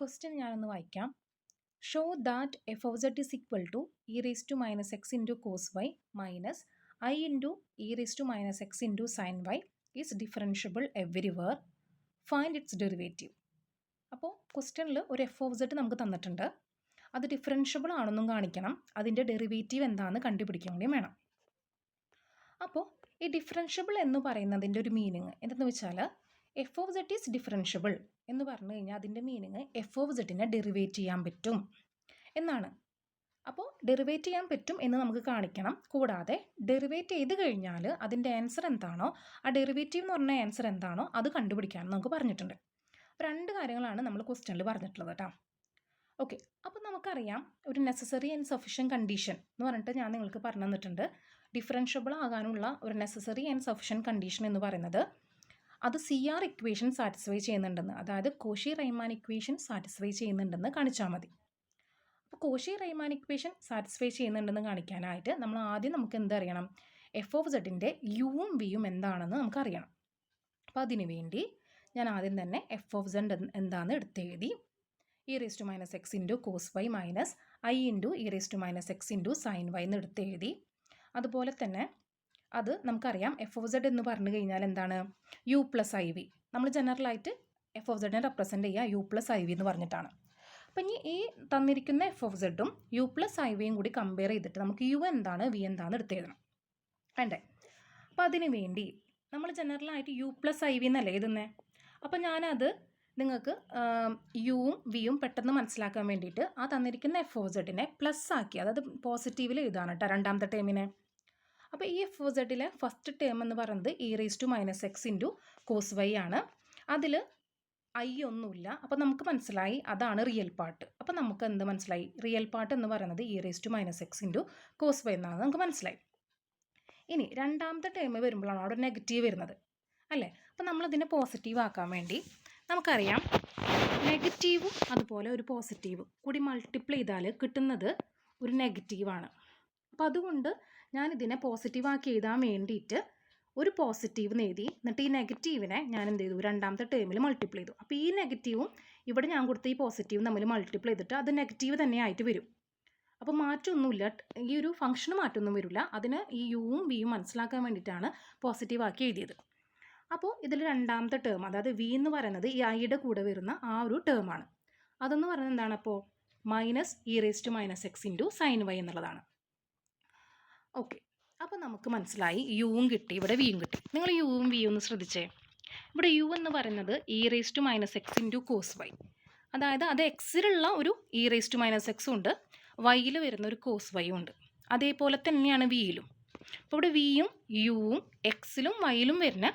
Question ഞാനൊന്ന് വായിക്കാം. Show that f of z is equal to e raise to minus x into cos y minus i into e raise to minus x into sine y is differentiable everywhere. Find its derivative. അപ്പോൾ ക്വസ്റ്റ്യനിൽ ഒരു F of Z നമുക്ക് തന്നിട്ടുണ്ട്. അത് differentiable ആണെന്നും കാണിക്കണം, അതിൻ്റെ derivative എന്താണെന്ന് കണ്ടുപിടിക്കാൻ വേണ്ടി വേണം. അപ്പോൾ ഈ ഡിഫറൻഷ്യബിൾ എന്ന് പറയുന്നതിൻ്റെ ഒരു മീനിങ് എന്തെന്ന് വെച്ചാൽ f of z is differentiable എന്ന് പറഞ്ഞു കഴിഞ്ഞാൽ അതിൻ്റെ മീനിങ് എഫ് ഓഫ് സെഡിനെ ഡെറിവേറ്റ് ചെയ്യാൻ പറ്റും എന്നാണ്. അപ്പോൾ ഡെറിവേറ്റ് ചെയ്യാൻ പറ്റും എന്ന് നമുക്ക് കാണിക്കണം. കൂടാതെ ഡെറിവേറ്റ് ചെയ്ത് കഴിഞ്ഞാൽ അതിൻ്റെ ആൻസർ എന്താണോ, ആ ഡെറിവേറ്റീവ് എന്ന് പറഞ്ഞ ആൻസർ എന്താണോ അത് കണ്ടുപിടിക്കാൻ നമുക്ക് പറഞ്ഞിട്ടുണ്ട്. രണ്ട് കാര്യങ്ങളാണ് നമ്മൾ ക്വസ്റ്റ്യനിൽ പറഞ്ഞിട്ടുള്ളത് കേട്ടോ. ഓക്കെ, അപ്പോൾ നമുക്കറിയാം ഒരു നെസസറി ആൻഡ് സഫിഷ്യൻറ്റ് കണ്ടീഷൻ എന്ന് പറഞ്ഞിട്ട് ഞാൻ നിങ്ങൾക്ക് പറഞ്ഞു തന്നിട്ടുണ്ട്. ഡിഫറൻഷ്യബിൾ ആകാനുള്ള ഒരു നെസസറി ആൻഡ് സഫിഷ്യൻറ്റ് കണ്ടീഷൻ എന്ന് പറയുന്നത് അത് CR ഇക്വേഷൻ സാറ്റിസ്ഫൈ ചെയ്യുന്നുണ്ടെന്ന്, അതായത് കോഷി റൈമാൻ ഇക്വേഷൻ സാറ്റിസ്ഫൈ ചെയ്യുന്നുണ്ടെന്ന് കാണിച്ചാൽ മതി. അപ്പോൾ കോഷി റൈമാൻ ഇക്വേഷൻ സാറ്റിസ്ഫൈ ചെയ്യുന്നുണ്ടെന്ന് കാണിക്കാനായിട്ട് നമ്മൾ ആദ്യം നമുക്ക് എന്തറിയണം, എഫ് ഓഫ് സെഡിൻ്റെ യുവും വിയും എന്താണെന്ന് നമുക്കറിയണം. അപ്പോൾ അതിനു വേണ്ടി ഞാൻ ആദ്യം തന്നെ എഫ് ഓഫ് സെഡ് എന്താണെന്ന് എടുത്തെഴുതി. E raise to minus x into cos y minus i into e raise to minus x into sine y എന്ന് എടുത്തെഴുതി. അതുപോലെ തന്നെ അത് നമുക്കറിയാം എഫ് ഓഫ് സെഡ് എന്ന് പറഞ്ഞു കഴിഞ്ഞാൽ എന്താണ്, യു പ്ലസ് ഐ വി. നമ്മൾ ജനറലായിട്ട് എഫ് ഓഫ് സെഡിനെ റെപ്രസെൻറ്റ് ചെയ്യുക യു പ്ലസ് ഐ വി എന്ന് പറഞ്ഞിട്ടാണ്. അപ്പം ഇനി ഈ തന്നിരിക്കുന്ന എഫ് ഓഫ് സെഡും യു പ്ലസ് ഐ വിയും കൂടി കമ്പയർ ചെയ്തിട്ട് നമുക്ക് യു എന്താണ് വി എന്താണെന്ന് എടുത്തെഴുതണം വേണ്ടേ. അപ്പോൾ അതിന് വേണ്ടി നമ്മൾ ജനറലായിട്ട് യു പ്ലസ് ഐ വി എന്നല്ലേ എഴുതുന്നത്. അപ്പം ഞാനത് നിങ്ങൾക്ക് യുവും വിയും പെട്ടെന്ന് മനസ്സിലാക്കാൻ വേണ്ടിയിട്ട് ആ തന്നിരിക്കുന്ന എഫ് ഓഫ് സെഡിനെ പ്ലസ് ആക്കി, അതായത് പോസിറ്റീവിൽ എഴുതാണ് കേട്ടോ രണ്ടാമത്തെ ടേമിനെ. അപ്പോൾ ഈ എഫ് ഓ സെഡിലെ ഫസ്റ്റ് ടേം എന്ന് പറയുന്നത് e raise to minus x into cos y ആണ്. അതിൽ ഐ ഒന്നുമില്ല. അപ്പോൾ നമുക്ക് മനസ്സിലായി അതാണ് റിയൽ പാർട്ട്. അപ്പോൾ നമുക്ക് എന്ത് മനസ്സിലായി, റിയൽ പാർട്ട് എന്ന് പറയുന്നത് e raise to minus x into cos y എന്നാണ് നമുക്ക് മനസ്സിലായി. ഇനി രണ്ടാമത്തെ ടേം വരുമ്പോഴാണ് അവിടെ നെഗറ്റീവ് വരുന്നത് അല്ലേ. അപ്പോൾ നമ്മളതിനെ പോസിറ്റീവ് ആക്കാൻ വേണ്ടി നമുക്കറിയാം നെഗറ്റീവും അതുപോലെ ഒരു പോസിറ്റീവും കൂടി മൾട്ടിപ്ലൈ ചെയ്താൽ കിട്ടുന്നത് ഒരു നെഗറ്റീവാണ്. അപ്പോൾ അതുകൊണ്ട് ഞാനിതിനെ പോസിറ്റീവാക്കി എഴുതാൻ വേണ്ടിയിട്ട് ഒരു പോസിറ്റീവ് എഴുതി. എന്നിട്ട് ഈ നെഗറ്റീവിനെ ഞാൻ എന്ത് ചെയ്തു, രണ്ടാമത്തെ ടേമിൽ മൾട്ടിപ്ലൈ ചെയ്തു. അപ്പോൾ ഈ നെഗറ്റീവും ഇവിടെ ഞാൻ കൊടുത്ത ഈ പോസിറ്റീവും തമ്മിൽ മൾട്ടിപ്ലൈ ചെയ്തിട്ട് അത് നെഗറ്റീവ് തന്നെ ആയിട്ട് വരും. അപ്പോൾ മാറ്റമൊന്നുമില്ല, ഈ ഒരു ഫംഗ്ഷന് മാറ്റമൊന്നും വരില്ല. അതിന് ഈ യുവും വിയും മനസ്സിലാക്കാൻ വേണ്ടിയിട്ടാണ് പോസിറ്റീവ് ആക്കി എഴുതിയത്. അപ്പോൾ ഇതിൽ രണ്ടാമത്തെ ടേം, അതായത് വി എന്ന് പറയുന്നത് ഈ ഐയുടെ കൂടെ വരുന്ന ആ ഒരു ടേമാണ്. അതെന്ന് പറയുന്നത് എന്താണ്, അപ്പോൾ minus e raise to minus x into sine y എന്നുള്ളതാണ്. ഓക്കെ, അപ്പോൾ നമുക്ക് മനസ്സിലായി യുവും കിട്ടി, ഇവിടെ വിയും കിട്ടി. നിങ്ങൾ യുവും വിയും ഒന്ന് ശ്രദ്ധിച്ചേ. ഇവിടെ യു എന്ന് പറയുന്നത് e raise to minus x into cos y, അതായത് അത് എക്സിലുള്ള ഒരു ഇ റേസ് ടു മൈനസ് എക്സും ഉണ്ട്, വൈയിൽ വരുന്ന ഒരു കോസ് വൈയും ഉണ്ട്. അതേപോലെ തന്നെയാണ് വിയിലും. അപ്പോൾ ഇവിടെ വിയും യുവും എക്സിലും വൈയിലും വരുന്ന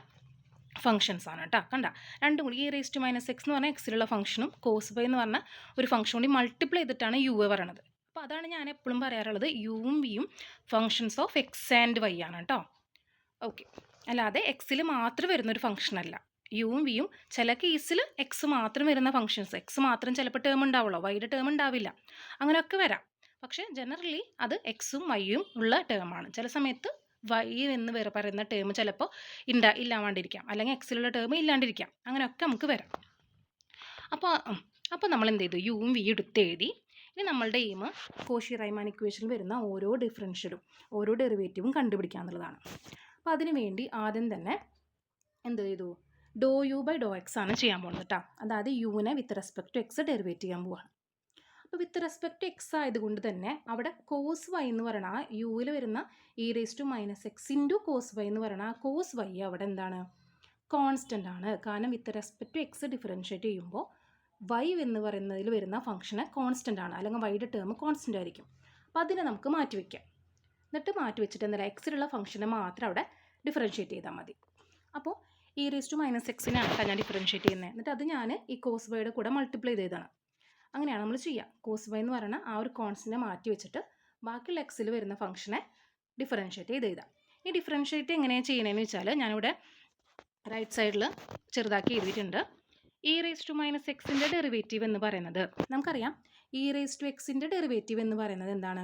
ഫംഗ്ഷൻസ് ആണ് കേട്ടോ. കണ്ട, രണ്ടും കൂടി e raise to minus x എന്ന് പറഞ്ഞാൽ എക്സിലുള്ള ഫംഗ്ഷനും കോസ് വൈ എന്ന് പറഞ്ഞാൽ ഒരു ഫംഗ്ഷൻ കൂടി മൾട്ടിപ്ലൈ ചെയ്തിട്ടാണ് യു പറയണത്. അപ്പോൾ അതാണ് ഞാൻ എപ്പോഴും പറയാറുള്ളത്, യുവും വിയും functions of x and y ആണ് കേട്ടോ. ഓക്കെ, അല്ലാതെ എക്സിൽ മാത്രം വരുന്നൊരു ഫംഗ്ഷൻ അല്ല. യുവും വിയും ചില കേസിൽ എക്സ് മാത്രം വരുന്ന ഫംഗ്ഷൻസ്, എക്സ് മാത്രം ചിലപ്പോൾ ടേം ഉണ്ടാവുള്ളൂ, വൈയുടെ ടേം ഉണ്ടാവില്ല, അങ്ങനെയൊക്കെ വരാം. പക്ഷേ ജനറലി അത് എക്സും വൈയും ഉള്ള ടേമാണ്. ചില സമയത്ത് വൈ എന്ന് പറയുന്ന ടേം ചിലപ്പോൾ ഇല്ലാണ്ടിരിക്കാം, അല്ലെങ്കിൽ എക്സിലുള്ള ടേം ഇല്ലാണ്ടിരിക്കാം, അങ്ങനെയൊക്കെ നമുക്ക് വരാം. അപ്പോൾ നമ്മൾ എന്ത് ചെയ്തു, യുവും വിയും എടുത്തെഴുതി. ഇനി നമ്മളുടെ എയിം കോഷി റൈമാൻ ഇക്വേഷനിൽ വരുന്ന ഓരോ ഡിഫറൻഷ്യലും ഓരോ ഡെറിവേറ്റീവും കണ്ടുപിടിക്കുക എന്നുള്ളതാണ്. അപ്പോൾ അതിന് വേണ്ടി ആദ്യം തന്നെ എന്ത് ചെയ്തു, do u by do x ആണ് ചെയ്യാൻ പോകുന്നത് കേട്ടോ. അതായത് യുവിനെ with respect to x derivate ചെയ്യാൻ പോവുകയാണ്. അപ്പോൾ വിത്ത് റെസ്പെക്ട് ടു എക്സ് ആയതുകൊണ്ട് തന്നെ അവിടെ കോസ് വൈ എന്ന് പറയുന്ന ആ യുവിൽ വരുന്ന e raise to minus x into cos y എന്ന് പറയുന്ന ആ കോസ് വൈ അവിടെ എന്താണ്, കോൺസ്റ്റൻ്റ് ആണ്. കാരണം with respect to x differentiate ചെയ്യുമ്പോൾ വൈ എന്ന് പറയുന്നതിൽ വരുന്ന ഫംഗ്ഷന് കോൺസ്റ്റൻ്റ് ആണ്, അല്ലെങ്കിൽ വൈയുടെ ടേം കോൺസ്റ്റൻ്റ് ആയിരിക്കും. അപ്പോൾ അതിനെ നമുക്ക് മാറ്റി വയ്ക്കാം. എന്നിട്ട് മാറ്റി വെച്ചിട്ട് എന്താ, എക്സിലുള്ള ഫംഗ്ഷനെ മാത്രം അവിടെ ഡിഫറൻഷ്യേറ്റ് ചെയ്താൽ മതി. അപ്പോൾ ഇ റേസ് ടു മൈനസ് എക്സിനാണ് ഞാൻ ഡിഫറൻഷ്യേറ്റ് ചെയ്യുന്നത്. എന്നിട്ട് അത് ഞാൻ ഈ കോസ് വൈയുടെ കൂടെ മൾട്ടിപ്ലൈ ചെയ്തതാണ്. അങ്ങനെയാണ് നമ്മൾ ചെയ്യുക. കോസ് വൈ എന്ന് പറയുന്ന ആ ഒരു കോൺസ്റ്റൻറ്റിനെ മാറ്റി വെച്ചിട്ട് ബാക്കിയുള്ള എക്സിൽ വരുന്ന ഫംഗ്ഷനെ ഡിഫറൻഷ്യേറ്റ് ചെയ്ത് എഴുതാം. ഈ ഡിഫറൻഷ്യേറ്റ് എങ്ങനെയാണ് ചെയ്യണമെന്ന് വെച്ചാൽ ഞാനിവിടെ റൈറ്റ് സൈഡിൽ ചെറുതാക്കി എഴുതിയിട്ടുണ്ട്. ഇ റേസ് ടു മൈനസ് എക്സിൻ്റെ ഡെറിവേറ്റീവ് എന്ന് പറയുന്നത് നമുക്കറിയാം, ഇ റേസ് ടു എക്സിൻ്റെ ഡെറിവേറ്റീവ് എന്ന് പറയുന്നത് എന്താണ്,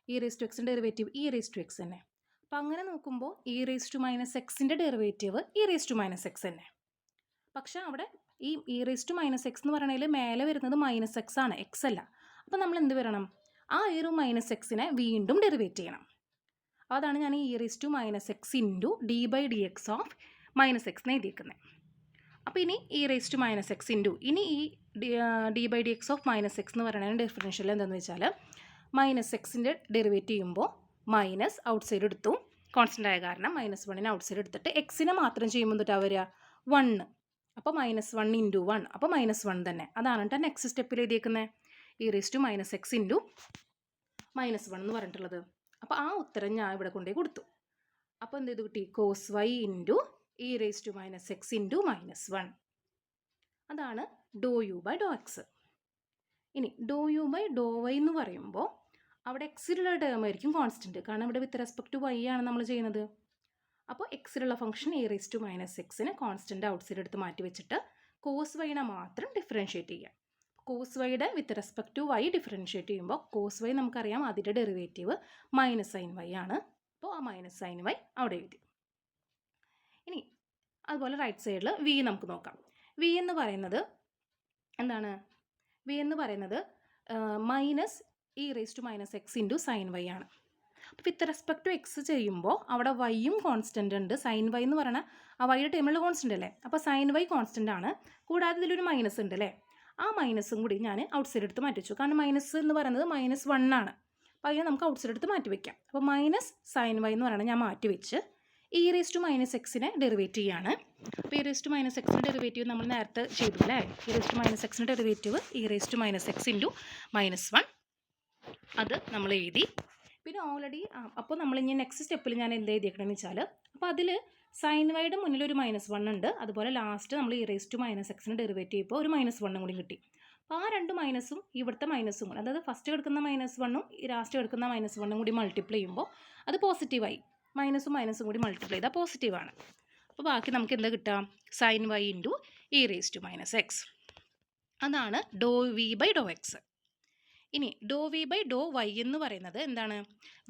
ഇ റേസ് ടു എക്സിൻ്റെ derivative e raise to x തന്നെ. അപ്പോൾ അങ്ങനെ നോക്കുമ്പോൾ ഇ റേസ് ടു മൈനസ് എക്സിൻ്റെ derivative e raise to minus x തന്നെ. പക്ഷേ അവിടെ ഈ e raise to minus x എന്ന് പറയണതിൽ മേലെ വരുന്നത് മൈനസ് എക്സ് ആണ്, എക്സ് അല്ല. അപ്പോൾ നമ്മൾ എന്ത് വരണം, ആ ഒരു മൈനസ് എക്സിനെ വീണ്ടും ഡെറിവേറ്റ് ചെയ്യണം. അതാണ് ഞാൻ e raise to minus x into d by d x of minus x എന്ന് എഴുതിയിരിക്കുന്നത്. അപ്പോൾ ഇനി e raise to minus x into ഇനി ഈ d by d x of minus x എന്ന് പറയുന്നത് ഡിഫറൻഷ്യൽ എന്താണെന്ന് വെച്ചാൽ മൈനസ് എക്സിൻ്റെ ഡെറിവേറ്റ് ചെയ്യുമ്പോൾ മൈനസ് ഔട്ട് സൈഡ് എടുത്തു, കോൺസ്റ്റൻ്റ് ആയ കാരണം മൈനസ് വണ്ണിന് ഔട്ട് സൈഡ് എടുത്തിട്ട് എക്സിനെ മാത്രം ചെയ്യുമ്പോൾ തൊട്ടാ വരിക 1. അപ്പോൾ മൈനസ് 1 ഇൻറ്റു 1 അപ്പോൾ മൈനസ് 1 തന്നെ. അതാണ് കേട്ടോ നെക്സ്റ്റ് സ്റ്റെപ്പിൽ എഴുതിയേക്കുന്നത്, e raise to minus x into minus 1 എന്ന് പറഞ്ഞിട്ടുള്ളത്. അപ്പോൾ ആ ഉത്തരം ഞാൻ ഇവിടെ കൊണ്ടുപോയി കൊടുത്തു. അപ്പോൾ എന്ത് ചെയ്തു കിട്ടി, cos y into e raise to minus x into minus 1. അതാണ് do u by do x. ഇനി do u by do y എന്ന് പറയുമ്പോൾ അവിടെ എക്സിലുള്ള ടേം ആയിരിക്കും കോൺസ്റ്റൻറ്റ്, കാരണം ഇവിടെ വിത്ത് റെസ്പെക്ട് ടു വൈ ആണ് നമ്മൾ ചെയ്യുന്നത്. അപ്പോൾ എക്സിലുള്ള function e raise to minus എക്സിന് കോൺസ്റ്റൻറ്റ് ഔട്ട് സൈഡ് എടുത്ത് മാറ്റി വെച്ചിട്ട് കോസ് വൈനെ മാത്രം ഡിഫറൻഷ്യേറ്റ് ചെയ്യാം. കോസ് വൈയുടെ with respect to y differentiate ചെയ്യുമ്പോൾ കോസ് വൈ നമുക്കറിയാം അതിൻ്റെ ഡെറിവേറ്റീവ് മൈനസ് സൈൻ വൈ ആണ്. അപ്പോൾ ആ മൈനസ് സൈൻ വൈ അവിടെ എഴുതി. ഇനി അതുപോലെ റൈറ്റ് സൈഡിൽ വി നമുക്ക് നോക്കാം. വി എന്ന് പറയുന്നത് എന്താണ്, വി എന്ന് പറയുന്നത് minus e raise to minus x into sine y ആണ്. അപ്പോൾ വിത്ത് റെസ്പെക്ട് ടു എക്സ് ചെയ്യുമ്പോൾ അവിടെ വൈയും കോൺസ്റ്റൻ്റ് ഉണ്ട്, സൈൻ വൈ എന്ന് പറഞ്ഞാൽ ആ വൈയുടെ ടേമിലുള്ള കോൺസ്റ്റൻ്റ് അല്ലേ, അപ്പോൾ സൈൻ വൈ കോൺസ്റ്റൻ്റ് ആണ്, കൂടാതെ ഇതിലൊരു മൈനസ് ഉണ്ട് അല്ലേ, ആ മൈനസും കൂടി ഞാൻ ഔട്ട് സൈഡ് എടുത്ത് മാറ്റി വെച്ചു, കാരണം മൈനസ് എന്ന് പറയുന്നത് മൈനസ് 1 ആണ്. അപ്പോൾ അതിനെ നമുക്ക് ഔട്ട് സൈഡ് എടുത്ത് മാറ്റി വയ്ക്കാം. അപ്പോൾ മൈനസ് സൈൻ വൈ എന്ന് പറയുന്നത് ഞാൻ മാറ്റി വെച്ച് ഇ റേസ് ടു മൈനസ് എക്സിനെ ഡെറിവേറ്റ് ചെയ്യാണ്. അപ്പോൾ ഇ റേസ് ടു മൈനസ് എക്സിന് ഡെറിവേറ്റീവ് നമ്മൾ നേരത്തെ ചെയ്തു അല്ലേ, ഇ റേസ് ടു മൈനസ് എക്സിന് derivative e raise to minus x into minus 1 അത് നമ്മൾ എഴുതി. പിന്നെ ഓൾറെഡി അപ്പോൾ നമ്മൾ ഇനി നെക്സ്റ്റ് സ്റ്റെപ്പിൽ ഞാൻ എന്ത് എഴുതിയേക്കണമെന്ന് വെച്ചാൽ, അപ്പോൾ അതിൽ സൈൻ വൈയുടെ മുന്നിൽ ഒരു മൈനസ് 1 ഉണ്ട്, അതുപോലെ ലാസ്റ്റ് നമ്മൾ ഇ റേസ് ടു മൈനസ് എക്സിന് ഡെറിവേറ്റ് ചെയ്യുമ്പോൾ ഒരു മൈനസ് 1 കൂടി കിട്ടി. അപ്പോൾ ആ രണ്ട് മൈനസും ഇവിടുത്തെ മൈനസും കൂടി, അതായത് ഫസ്റ്റ് കിടക്കുന്ന മൈനസ് 1ഉം ലാസ്റ്റ് കിടക്കുന്ന മൈനസ് 1ഉം കൂടി മൾട്ടിപ്ലൈ ചെയ്യുമ്പോൾ അത് പോസിറ്റീവായി, മൈനസും മൈനസും കൂടി മൾട്ടിപ്ലൈ ചെയ്താൽ പോസിറ്റീവാണ്. അപ്പോൾ ബാക്കി നമുക്ക് എന്താ കിട്ടുക, sine y into e raise to minus x. അതാണ് do v by do x. ഇനി do v by do y എന്ന് പറയുന്നത് എന്താണ്,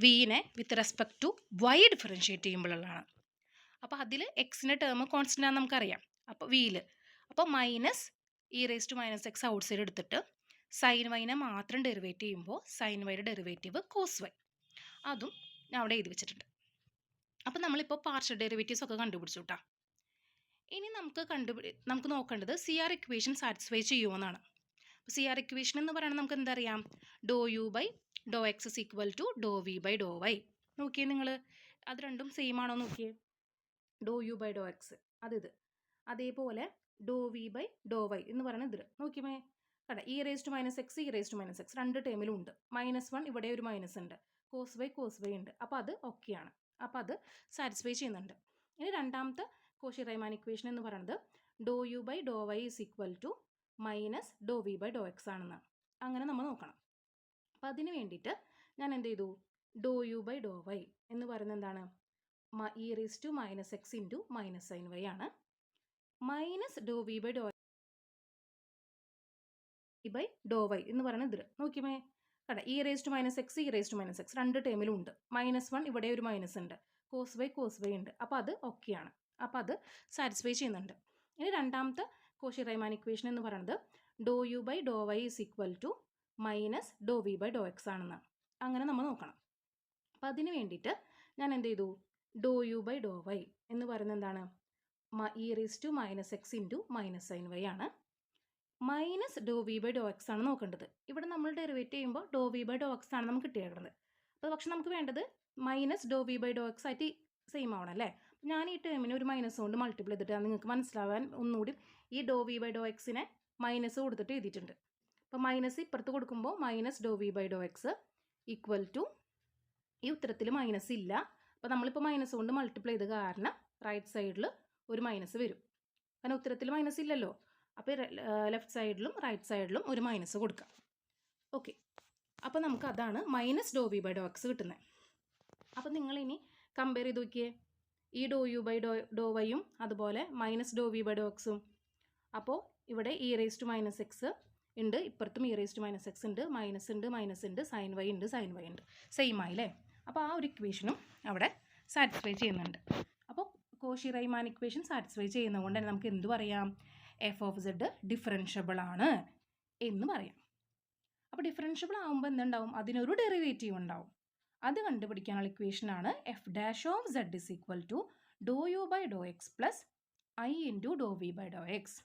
വിനെ with respect to y differentiate ചെയ്യുമ്പോഴുള്ളതാണ്. അപ്പോൾ അതിൽ എക്സിൻ്റെ ടേം കോൺസ്റ്റൻ്റ് ആണെന്ന് നമുക്കറിയാം. അപ്പോൾ വിയിൽ അപ്പോൾ minus e raise to minus x outside എടുത്തിട്ട് സൈൻ വൈനെ മാത്രം ഡെറിവേറ്റ് ചെയ്യുമ്പോൾ സൈൻ വൈയുടെ ഡെറിവേറ്റീവ് കോസ് വൈ, അതും ഞാൻ അവിടെ എഴുതി വെച്ചിട്ടുണ്ട്. അപ്പോൾ നമ്മളിപ്പോൾ പാർഷ്യൽ ഡെറിവേറ്റീവ്സ് ഒക്കെ കണ്ടുപിടിച്ചു കേട്ടോ. ഇനി നമുക്ക് നോക്കേണ്ടത് സി ആർ ഇക്വേഷൻ സാറ്റിസ്ഫൈ ചെയ്യുമെന്നാണ്. സി ആർ ഇക്വേഷൻ എന്ന് പറയുന്നത് നമുക്ക് എന്താ അറിയാം, do u by do x is equal to do v by do y. നോക്കിയേ നിങ്ങൾ, അത് രണ്ടും സെയിം ആണോ നോക്കിയേ, do u by do x ഇത്, അതേപോലെ do v by do y എന്ന് പറയുന്നത് ഇത് നോക്കിയേ കണ്ട, e raise to minus x e raise to minus x രണ്ട് ടേമിലും ഉണ്ട്, -1 ഇവിടെ ഒരു മൈനസ് ഉണ്ട്, കോസ് വൈ ഉണ്ട്, അപ്പോൾ അത് ഓക്കെയാണ്, അപ്പോൾ അത് സാറ്റിസ്ഫൈ ചെയ്യുന്നുണ്ട്. ഇനി രണ്ടാമത്തെ കോഷി റൈമാൻ ഇക്വേഷൻ എന്ന് പറയുന്നത് do u by do y is equal to minus do v by do x ആണെന്നാണ്. അങ്ങനെ നമ്മൾ നോക്കണം. അപ്പോൾ അതിന് വേണ്ടിയിട്ട് ഞാൻ എന്ത് ചെയ്തു, do u by do y എന്ന് പറയുന്നത് എന്താണ്, e raise to minus x into minus sine y ആണ്, minus do v by do y എന്ന് പറയുന്നത് ഇത് നോക്കിയേ കണ്ട, e raise to minus x രണ്ട് ടേമിലും ഉണ്ട്, -1 ഇവിടെ ഒരു മൈനസ് ഉണ്ട്, കോസ് വൈ ഉണ്ട്, അപ്പോൾ അത് ഓക്കെയാണ്, അപ്പോൾ അത് സാറ്റിസ്ഫൈ ചെയ്യുന്നുണ്ട്. ഇനി രണ്ടാമത്തെ കോഷി റൈമാൻ ഇക്വേഷൻ എന്ന് പറയുന്നത് do u by do y is equal to minus do v by do x ആണെന്നാണ്. അങ്ങനെ നമ്മൾ നോക്കണം. അപ്പോൾ അതിന് വേണ്ടിയിട്ട് ഞാൻ എന്ത് ചെയ്തു, do u by do y എന്ന് പറയുന്നത് എന്താണ്, e raise to minus x into minus sine y ആണ്, minus do v by do x ആണ് നോക്കേണ്ടത്. ഇവിടെ നമ്മൾ ഡെറിവേറ്റ് ചെയ്യുമ്പോൾ do v by do x ആണ് നമുക്ക് കിട്ടിയേക്കുന്നത്. അപ്പോൾ പക്ഷെ നമുക്ക് വേണ്ടത് minus do v by do x ആയിട്ട് സെയിം ആവണം അല്ലേ. ഞാൻ ഈ ടേമിന് ഒരു മൈനസ് കൊണ്ട് മൾട്ടിപ്ലൈ ചെയ്തിട്ട് നിങ്ങൾക്ക് മനസ്സിലാവാൻ ഒന്നുകൂടി ഈ ഡോ വി ബൈ ഡോ എക്സിനെ മൈനസ് കൊടുത്തിട്ട് എഴുതിയിട്ടുണ്ട്. അപ്പോൾ മൈനസ് ഇപ്പുറത്ത് കൊടുക്കുമ്പോൾ minus do v by do x equal to, ഈ ഉത്തരത്തിൽ മൈനസ് ഇല്ല, അപ്പോൾ നമ്മളിപ്പോൾ മൈനസ് കൊണ്ട് മൾട്ടിപ്ലൈ ചെയ്ത് കാരണം റൈറ്റ് സൈഡിൽ ഒരു മൈനസ് വരും, കാരണം ഉത്തരത്തിൽ മൈനസ് ഇല്ലല്ലോ. അപ്പോൾ ലെഫ്റ്റ് സൈഡിലും റൈറ്റ് സൈഡിലും ഒരു മൈനസ് കൊടുക്കാം. ഓക്കെ, അപ്പോൾ നമുക്ക് അതാണ് minus do v by do x കിട്ടുന്നത്. അപ്പോൾ നിങ്ങളിനി കമ്പയർ ചെയ്ത് നോക്കിയേ, ഈ ഡോ യു ബൈ ഡോ വൈയും അതുപോലെ minus do v by do എക്സും. അപ്പോൾ ഇവിടെ e raise to minus x ഉണ്ട്, ഇപ്പുറത്തും e raise to minus x ഉണ്ട്, മൈനസ് ഉണ്ട്, സൈൻ വൈ ഉണ്ട്, സെയിം ആയില്ലേ. അപ്പോൾ ആ ഒരു ഇക്വേഷനും അവിടെ സാറ്റിസ്ഫൈ ചെയ്യുന്നുണ്ട്. അപ്പോൾ കോഷി റൈമാൻ ഇക്വേഷൻ സാറ്റിസ്ഫൈ ചെയ്യുന്നതുകൊണ്ട് തന്നെ നമുക്ക് എന്ത് പറയാം, എഫ് ഓഫ് സെഡ് ഡിഫറൻഷ്യബിൾ ആണ് എന്ന് പറയാം. അപ്പോൾ ഡിഫറൻഷ്യബിൾ ആകുമ്പോൾ എന്തുണ്ടാവും? അതിനൊരു ഡെറിവേറ്റീവ് ഉണ്ടാവും. അത് കണ്ടുപിടിക്കാനുള്ള ഇക്വേഷനാണ് f dash of z is equal to do u by do x plus i into do v by do x.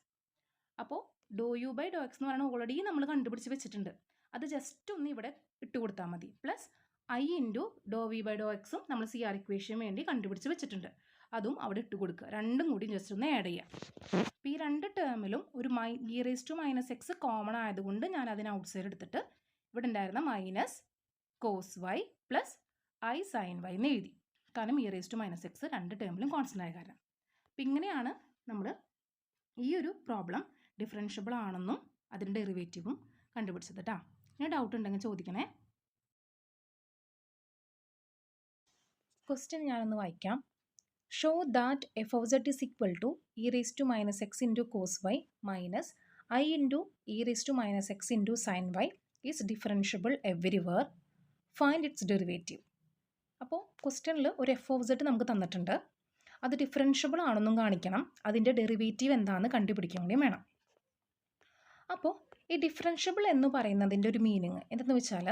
അപ്പോൾ do u by do x എന്ന് പറയുന്നത് ഓൾറെഡി നമ്മൾ കണ്ടുപിടിച്ച് വെച്ചിട്ടുണ്ട്. അത് ജസ്റ്റ് ഒന്ന് ഇവിടെ ഇട്ട് കൊടുത്താൽ മതി. Plus i into do v by do എക്സും നമ്മൾ സി ആർ ഇക്വേഷന് വേണ്ടി കണ്ടുപിടിച്ച് വെച്ചിട്ടുണ്ട്. അതും അവിടെ ഇട്ട് കൊടുക്കുക. രണ്ടും കൂടി ജസ്റ്റ് ഒന്ന് ആഡ് ചെയ്യാം. അപ്പോൾ ഈ രണ്ട് ടേമിലും ഒരു e raise to minus x common ആയതുകൊണ്ട് ഞാൻ അതിന് ഔട്ട് സൈഡ് എടുത്തിട്ട് ഇവിടെ ഉണ്ടായിരുന്ന minus cos y plus i sine y എന്ന് എഴുതി. കാരണം e raise to minus x രണ്ട് ടേമിലും കോൺസ്റ്റൻ്റ് ആയ കാരണം. അപ്പം ഇങ്ങനെയാണ് നമ്മൾ ഈ ഒരു പ്രോബ്ലം ഡിഫറൻഷ്യബിൾ ആണെന്നും അതിൻ്റെ ഡെറിവേറ്റീവും കണ്ടുപിടിച്ചത് കേട്ടോ. ഇനി ഡൗട്ട് ഉണ്ടെങ്കിൽ ചോദിക്കണേ. ക്വസ്റ്റ്യൻ ഞാനൊന്ന് വായിക്കാം. Show that f of z is equal to e raise to minus x into cos y minus i into e raise to minus x into sine y is differentiable everywhere. Find its derivative. അപ്പോൾ ക്വസ്റ്റ്യനിൽ ഒരു F of Z നമുക്ക് തന്നിട്ടുണ്ട്. അത് differentiable ആണെന്നും കാണിക്കണം. അതിൻ്റെ derivative എന്താണെന്ന് കണ്ടുപിടിക്കാൻ കൂടിയും വേണം. അപ്പോൾ ഈ ഡിഫറൻഷ്യബിൾ എന്ന് പറയുന്നതിൻ്റെ ഒരു മീനിങ് എന്തെന്ന് വെച്ചാൽ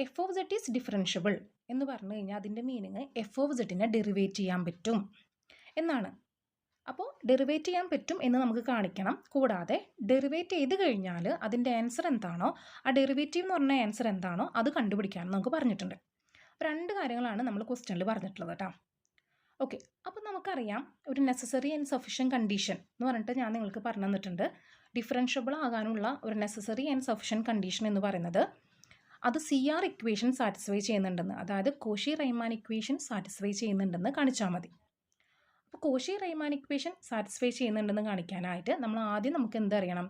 f of z is differentiable എന്ന് പറഞ്ഞു കഴിഞ്ഞാൽ അതിൻ്റെ മീനിങ് എഫ് ഓഫ് സെഡിനെ ഡെറിവേറ്റ് ചെയ്യാൻ പറ്റും എന്നാണ്. അപ്പോൾ ഡെറിവേറ്റ് ചെയ്യാൻ പറ്റും എന്ന് നമുക്ക് കാണിക്കണം. കൂടാതെ ഡെറിവേറ്റ് ചെയ്ത് കഴിഞ്ഞാൽ അതിൻ്റെ ആൻസർ എന്താണോ, ആ ഡെറിവേറ്റീവ് എന്ന് പറഞ്ഞ ആൻസർ എന്താണോ അത് കണ്ടുപിടിക്കാമെന്ന് നമുക്ക് പറഞ്ഞിട്ടുണ്ട്. അപ്പോൾ രണ്ട് കാര്യങ്ങളാണ് നമ്മൾ ക്വസ്റ്റ്യനിൽ പറഞ്ഞിട്ടുള്ളത് കേട്ടോ. ഓക്കെ, അപ്പോൾ നമുക്കറിയാം ഒരു നെസസറി ആൻഡ് സഫിഷ്യൻറ്റ് കണ്ടീഷൻ എന്ന് പറഞ്ഞിട്ട് ഞാൻ നിങ്ങൾക്ക് പറഞ്ഞു തന്നിട്ടുണ്ട്. ഡിഫറൻഷ്യബിൾ ആകാനുള്ള ഒരു നെസസറി ആൻഡ് സഫിഷ്യൻറ്റ് കണ്ടീഷൻ എന്ന് പറയുന്നത് അത് സി ആർ ഇക്വേഷൻ സാറ്റിസ്ഫൈ ചെയ്യുന്നുണ്ടെന്ന്, അതായത് കോഷി റൈമാൻ ഇക്വേഷൻ സാറ്റിസ്ഫൈ ചെയ്യുന്നുണ്ടെന്ന് കാണിച്ചാൽ മതി. അപ്പോൾ കോഷി റൈമാൻ ഇക്വേഷൻ സാറ്റിസ്ഫൈ ചെയ്യുന്നുണ്ടെന്ന് കാണിക്കാനായിട്ട് നമ്മൾ ആദ്യം നമുക്ക് എന്തറിയണം?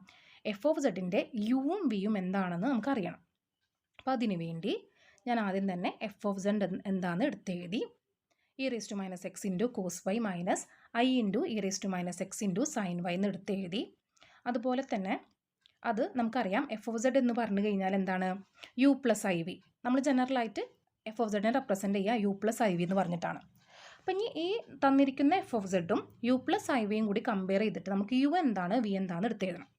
എഫ് ഓഫ് സെഡിൻ്റെ യുവും വിയും എന്താണെന്ന് നമുക്കറിയണം. അപ്പോൾ അതിനു വേണ്ടി ഞാൻ ആദ്യം തന്നെ എഫ് ഓഫ് സെഡ് എന്താണെന്ന് എടുത്തെഴുതി. E raise to minus x into cos y minus i into e raise to minus x into sine y എന്ന് എടുത്തെഴുതി. അതുപോലെ തന്നെ അത് നമുക്കറിയാം എഫ് ഓഫ് സെഡ് എന്ന് പറഞ്ഞു കഴിഞ്ഞാൽ എന്താണ്? U plus i v. നമ്മൾ ജനറലായിട്ട് എഫ് ഓഫ് സെഡിനെ റെപ്രസെൻറ്റ് ചെയ്യുക യു പ്ലസ് ഐ വി എന്ന് പറഞ്ഞിട്ടാണ്. അപ്പം ഇനി ഈ തന്നിരിക്കുന്ന എഫ് ഓഫ് സെഡും യു പ്ലസ് ഐ വിയും കൂടി കമ്പയർ ചെയ്തിട്ട് നമുക്ക് യു എന്താണ് വി എന്താണെന്ന് എടുത്തെഴുതണം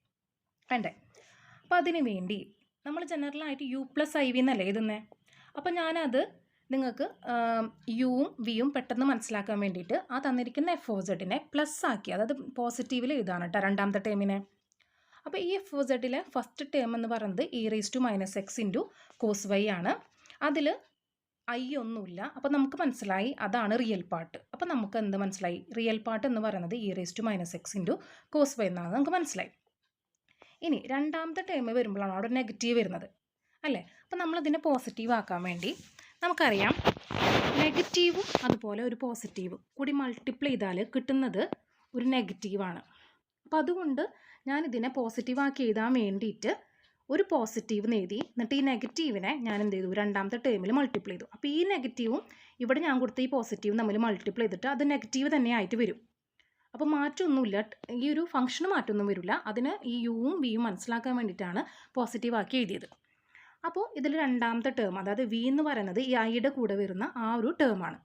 വേണ്ടേ? അപ്പോൾ അതിന് വേണ്ടി നമ്മൾ ജനറലായിട്ട് യു പ്ലസ് ഐ വി എന്നല്ലേ എഴുതുന്നത്. അപ്പം ഞാനത് നിങ്ങൾക്ക് യുവും വിയും പെട്ടെന്ന് മനസ്സിലാക്കാൻ വേണ്ടിയിട്ട് ആ തന്നിരിക്കുന്ന എഫ് ഓഫ് സെഡിനെ പ്ലസ് ആക്കി, അതായത് പോസിറ്റീവിൽ എഴുതാണ് കേട്ടോ രണ്ടാമത്തെ ടേമിനെ. അപ്പോൾ ഈ എഫ് ഓഫ് സെഡിലെ ഫസ്റ്റ് ടേം എന്ന് പറയുന്നത് e raise to minus x into cos y ആണ്. അതിൽ ഐ ഒന്നുമില്ല. അപ്പോൾ നമുക്ക് മനസ്സിലായി അതാണ് റിയൽ പാർട്ട്. അപ്പോൾ നമുക്ക് എന്ത് മനസ്സിലായി? റിയൽ പാർട്ട് എന്ന് പറയുന്നത് e raise to minus x into cos y എന്നാണ് നമുക്ക് മനസ്സിലായി. ഇനി രണ്ടാമത്തെ ടേം വരുമ്പോഴാണ് അവിടെ നെഗറ്റീവ് വരുന്നത് അല്ലേ? അപ്പോൾ നമ്മളതിനെ പോസിറ്റീവ് ആക്കാൻ വേണ്ടി നമുക്കറിയാം നെഗറ്റീവും അതുപോലെ ഒരു പോസിറ്റീവും കൂടി മൾട്ടിപ്ലൈ ചെയ്താൽ കിട്ടുന്നത് ഒരു നെഗറ്റീവാണ്. അപ്പോൾ അതുകൊണ്ട് ഞാനിതിനെ പോസിറ്റീവാക്കി എഴുതാൻ വേണ്ടിയിട്ട് ഒരു പോസിറ്റീവ് എഴുതി. എന്നിട്ട് ഈ നെഗറ്റീവിനെ ഞാൻ എന്ത് ചെയ്തു? രണ്ടാമത്തെ ടേമിൽ മൾട്ടിപ്ലൈ ചെയ്തു. അപ്പോൾ ഈ നെഗറ്റീവും ഇവിടെ ഞാൻ കൊടുത്ത ഈ പോസിറ്റീവും തമ്മിൽ മൾട്ടിപ്ലൈ ചെയ്തിട്ട് അത് നെഗറ്റീവ് തന്നെ ആയിട്ട് വരും. അപ്പോൾ മാറ്റമൊന്നുമില്ല, ഈ ഒരു ഫംഗ്ഷന് മാറ്റമൊന്നും വരില്ല. അതിന് ഈ യുവും വിയും മനസ്സിലാക്കാൻ വേണ്ടിയിട്ടാണ് പോസിറ്റീവ് ആക്കി എഴുതിയത്. അപ്പോൾ ഇതിൽ രണ്ടാമത്തെ ടേം, അതായത് വി എന്ന് പറയുന്നത് ഈ ഐയുടെ കൂടെ വരുന്ന ആ ഒരു ടേമാണ്.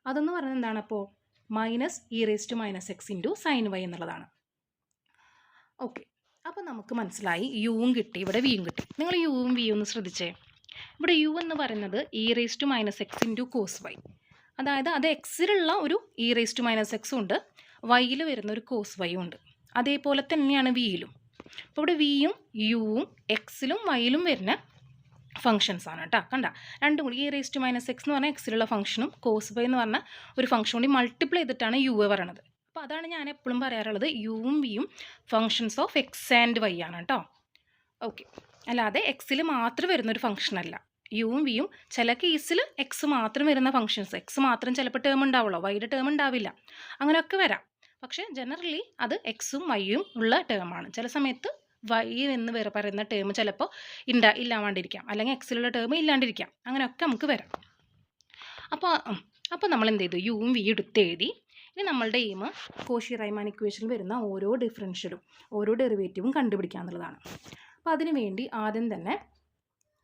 അതെന്ന് പറയുന്നത് എന്താണ്? അപ്പോൾ minus e raise to minus x into sine y എന്നുള്ളതാണ്. ഓക്കെ, അപ്പോൾ നമുക്ക് മനസ്സിലായി യുവും കിട്ടി, ഇവിടെ വിയും കിട്ടി. നിങ്ങൾ യുവും വിയും ഒന്ന് ശ്രദ്ധിച്ചേ. ഇവിടെ യു എന്ന് പറയുന്നത് e raise to minus x into cos y, അതായത് അത് എക്സിലുള്ള ഒരു ഇ റേസ് ടു മൈനസ് എക്സും ഉണ്ട്, വൈയിൽ വരുന്ന ഒരു കോസ് വൈയും ഉണ്ട്. അതേപോലെ തന്നെയാണ് വിയിലും. അപ്പോൾ ഇവിടെ വിയും യുവും എക്സിലും വൈയിലും വരുന്ന ഫംഗ്ഷൻസ് ആണ് കേട്ടോ. കണ്ട, രണ്ടും കൂടി e raise to minus x എന്ന് പറഞ്ഞാൽ എക്സിലുള്ള ഫംഗ്ഷനും കോസ് വൈ എന്ന് പറഞ്ഞാൽ ഒരു ഫംഗ്ഷൻ കൂടി മൾട്ടിപ്ലൈ ചെയ്തിട്ടാണ് യു പറയണത്. അപ്പോൾ അതാണ് ഞാൻ എപ്പോഴും പറയാറുള്ളത്, യുവും വിയും functions of x and y ആണ് കേട്ടോ. ഓക്കെ, അല്ലാതെ എക്സിൽ മാത്രം വരുന്നൊരു ഫംഗ്ഷൻ അല്ല. യുവും വിയും ചില കേസിൽ എക്സ് മാത്രം വരുന്ന ഫംഗ്ഷൻസ്, എക്സ് മാത്രം ചിലപ്പോൾ ടേം ഉണ്ടാവുള്ളൂ, വൈയുടെ ടേം ഉണ്ടാവില്ല, അങ്ങനെയൊക്കെ വരാം. പക്ഷേ ജനറലി അത് എക്സും വൈയും ഉള്ള ടേമാണ്. ചില സമയത്ത് വൈ എന്ന് വേറെ പറയുന്ന ടേം ചിലപ്പോൾ ഇല്ലാണ്ടിരിക്കാം, അല്ലെങ്കിൽ എക്സിലുള്ള ടേം ഇല്ലാണ്ടിരിക്കാം, അങ്ങനെയൊക്കെ നമുക്ക് വരാം. അപ്പോൾ നമ്മൾ എന്ത് ചെയ്തു? യുവും വിയും എടുത്തെഴുതി. ഇനി നമ്മളുടെ എയിം കോഷി റൈമാൻ ഇക്വേഷനിൽ വരുന്ന ഓരോ ഡിഫറൻഷ്യലും ഓരോ ഡെറിവേറ്റീവും കണ്ടുപിടിക്കുക എന്നുള്ളതാണ്. അപ്പോൾ അതിന് വേണ്ടി ആദ്യം തന്നെ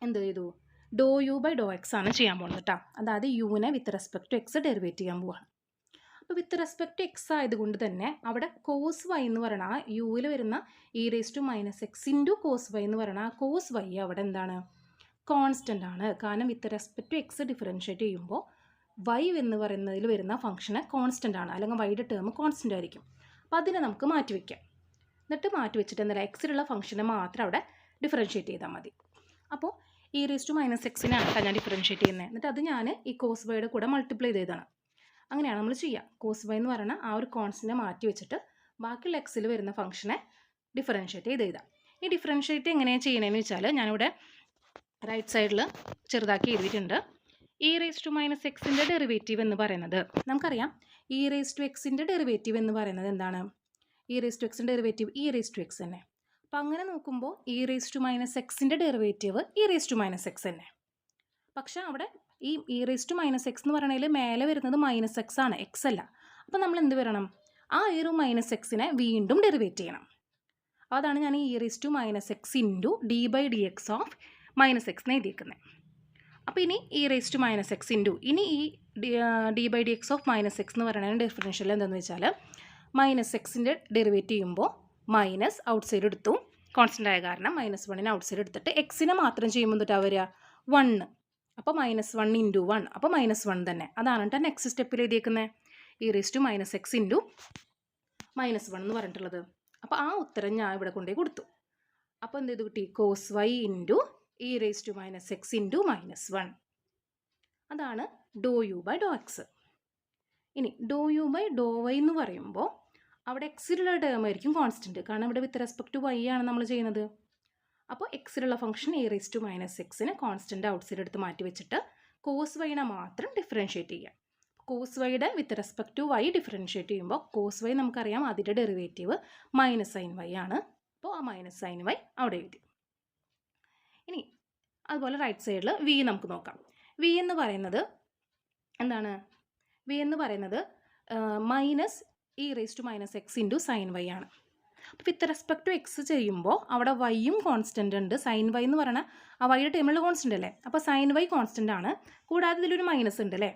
എന്ത് ചെയ്തു? Do u by do x ആണ് ചെയ്യാൻ പോകുന്നത് കേട്ടോ. അതായത് യുവിനെ with respect to x derivate ചെയ്യാൻ പോവാണ്. അപ്പോൾ അപ്പോൾ വിത്ത് റെസ്പെക്ട് ടു എക്സ് ആയതുകൊണ്ട് തന്നെ അവിടെ കോസ് വൈ എന്ന് പറയുന്ന ആ യുവിൽ വരുന്ന e⁻⁻x ഇൻറ്റു കോസ് വൈ എന്ന് പറയുന്ന ആ കോസ് വൈ അവിടെ എന്താണ്, കോൺസ്റ്റൻ്റ് ആണ്. കാരണം with respect to x differentiate ചെയ്യുമ്പോൾ വൈ എന്ന് പറയുന്നതിൽ വരുന്ന ഫംഗ്ഷന് കോൺസ്റ്റൻ്റ് ആണ്, അല്ലെങ്കിൽ വൈയുടെ ടേം കോൺസ്റ്റൻ്റ് ആയിരിക്കും. അപ്പോൾ അതിനെ നമുക്ക് മാറ്റി വയ്ക്കാം. എന്നിട്ട് മാറ്റി വെച്ചിട്ട് എന്തായാലും എക്സിലുള്ള ഫംഗ്ഷനെ മാത്രം അവിടെ ഡിഫറൻഷ്യേറ്റ് ചെയ്താൽ മതി. അപ്പോൾ e⁻⁻x ഞാൻ ഡിഫറൻഷ്യേറ്റ് ചെയ്യുന്നത്. എന്നിട്ട് അത് ഞാൻ ഈ കോസ് വൈയുടെ കൂടെ മൾട്ടിപ്ലൈ ചെയ്തതാണ്. അങ്ങനെയാണ് നമ്മൾ ചെയ്യുക. കോസ് വൈ എന്ന് പറയുന്ന ആ ഒരു കോൺസ്റ്റൻറ്റിനെ മാറ്റി വെച്ചിട്ട് ബാക്കിയുള്ള എക്സിൽ വരുന്ന ഫംഗ്ഷനെ ഡിഫറൻഷ്യേറ്റ് ചെയ്ത് എഴുതാം. ഈ ഡിഫറൻഷ്യേറ്റ് എങ്ങനെയാണ് ചെയ്യണമെന്ന് വെച്ചാൽ ഞാനിവിടെ റൈറ്റ് സൈഡിൽ ചെറുതാക്കി എഴുതിയിട്ടുണ്ട്. e⁻⁻x ഡെറിവേറ്റീവ് എന്ന് പറയുന്നത് നമുക്കറിയാം. e⁻x ഡെറിവേറ്റീവ് എന്ന് പറയുന്നത് എന്താണ്? e⁻x ഡെറിവേറ്റീവ് e⁻x തന്നെ. അപ്പം അങ്ങനെ നോക്കുമ്പോൾ e⁻x ഡെറിവേറ്റീവ് e⁻x തന്നെ. പക്ഷേ അവിടെ ഈ e⁻x എന്ന് പറയുന്നതിൽ മേലെ വരുന്നത് -x ആണ്, x അല്ല. അപ്പോൾ നമ്മൾ എന്ത് വരണം? ആ -x വീണ്ടും ഡെറിവേറ്റ് ചെയ്യണം. അതാണ് ഞാൻ e⁻x into d/dx of -x എന്ന് എഴുതിയിരിക്കുന്നത്. അപ്പോൾ ഇനി e⁻x ഇൻറ്റു ഇനി ഈ d/dx ഓഫ് -x എന്ന് പറയുന്ന ഡിഫറൻഷ്യൽ എന്താണെന്ന് വെച്ചാൽ -x ഡെറിവേറ്റ് ചെയ്യുമ്പോൾ മൈനസ് ഔട്ട് സൈഡ് എടുത്തു, കോൺസ്റ്റൻ്റ് ആയ കാരണം -1 ഔട്ട് സൈഡ് എടുത്തിട്ട് എക്സിനെ മാത്രം ചെയ്യുമ്പോൾ തൊട്ടാ വരിക 1. അപ്പോൾ -1 ഇൻറ്റു 1 അപ്പോൾ -1 തന്നെ. അതാണ് കേട്ടോ നെക്സ്റ്റ് സ്റ്റെപ്പിൽ എഴുതിയേക്കുന്നത് e⁻x ഇൻറ്റു -1 എന്ന് പറഞ്ഞിട്ടുള്ളത്. അപ്പോൾ ആ ഉത്തരം ഞാൻ ഇവിടെ കൊണ്ടുപോയി കൊടുത്തു. അപ്പോൾ എന്ത് ചെയ്തു കിട്ടി? Cos y into e⁻x into -1. അതാണ് ∂u/∂x. ഇനി ∂u/∂y എന്ന് പറയുമ്പോൾ അവിടെ എക്സിലുള്ള ടേം ആയിരിക്കും കോൺസ്റ്റൻറ്റ്, കാരണം ഇവിടെ വിത്ത് റെസ്പെക്ട് ടു വൈ ആണ് നമ്മൾ ചെയ്യുന്നത്. അപ്പോൾ എക്സിലുള്ള function e⁻⁻x constant outside എടുത്ത് മാറ്റി വെച്ചിട്ട് കോസ് വൈനെ മാത്രം ഡിഫറൻഷ്യേറ്റ് ചെയ്യാം. കോസ് വൈയുടെ with respect to y differentiate ചെയ്യുമ്പോൾ കോസ് വൈ നമുക്കറിയാം അതിൻ്റെ ഡെറിവേറ്റീവ് -sin y ആണ്. അപ്പോൾ ആ -sin y അവിടെ എഴുതി. ഇനി അതുപോലെ റൈറ്റ് സൈഡിൽ വി നമുക്ക് നോക്കാം. വി എന്ന് പറയുന്നത് എന്താണ്? വി എന്ന് പറയുന്നത് -e⁻⁻x ഇൻറ്റു sin y ആണ്. അപ്പോൾ വിത്ത് റെസ്പെക്ട് ടു എക്സ് ചെയ്യുമ്പോൾ അവിടെ വൈയും കോൺസ്റ്റൻ്റ് ഉണ്ട്. sin y എന്ന് പറയുന്ന ആ വൈയുടെ ടേമിലുള്ള കോൺസ്റ്റൻ്റ് അല്ലേ, അപ്പോൾ sin y കോൺസ്റ്റൻ്റ് ആണ്. കൂടാതെ ഇതിലൊരു മൈനസ് ഉണ്ട് അല്ലേ,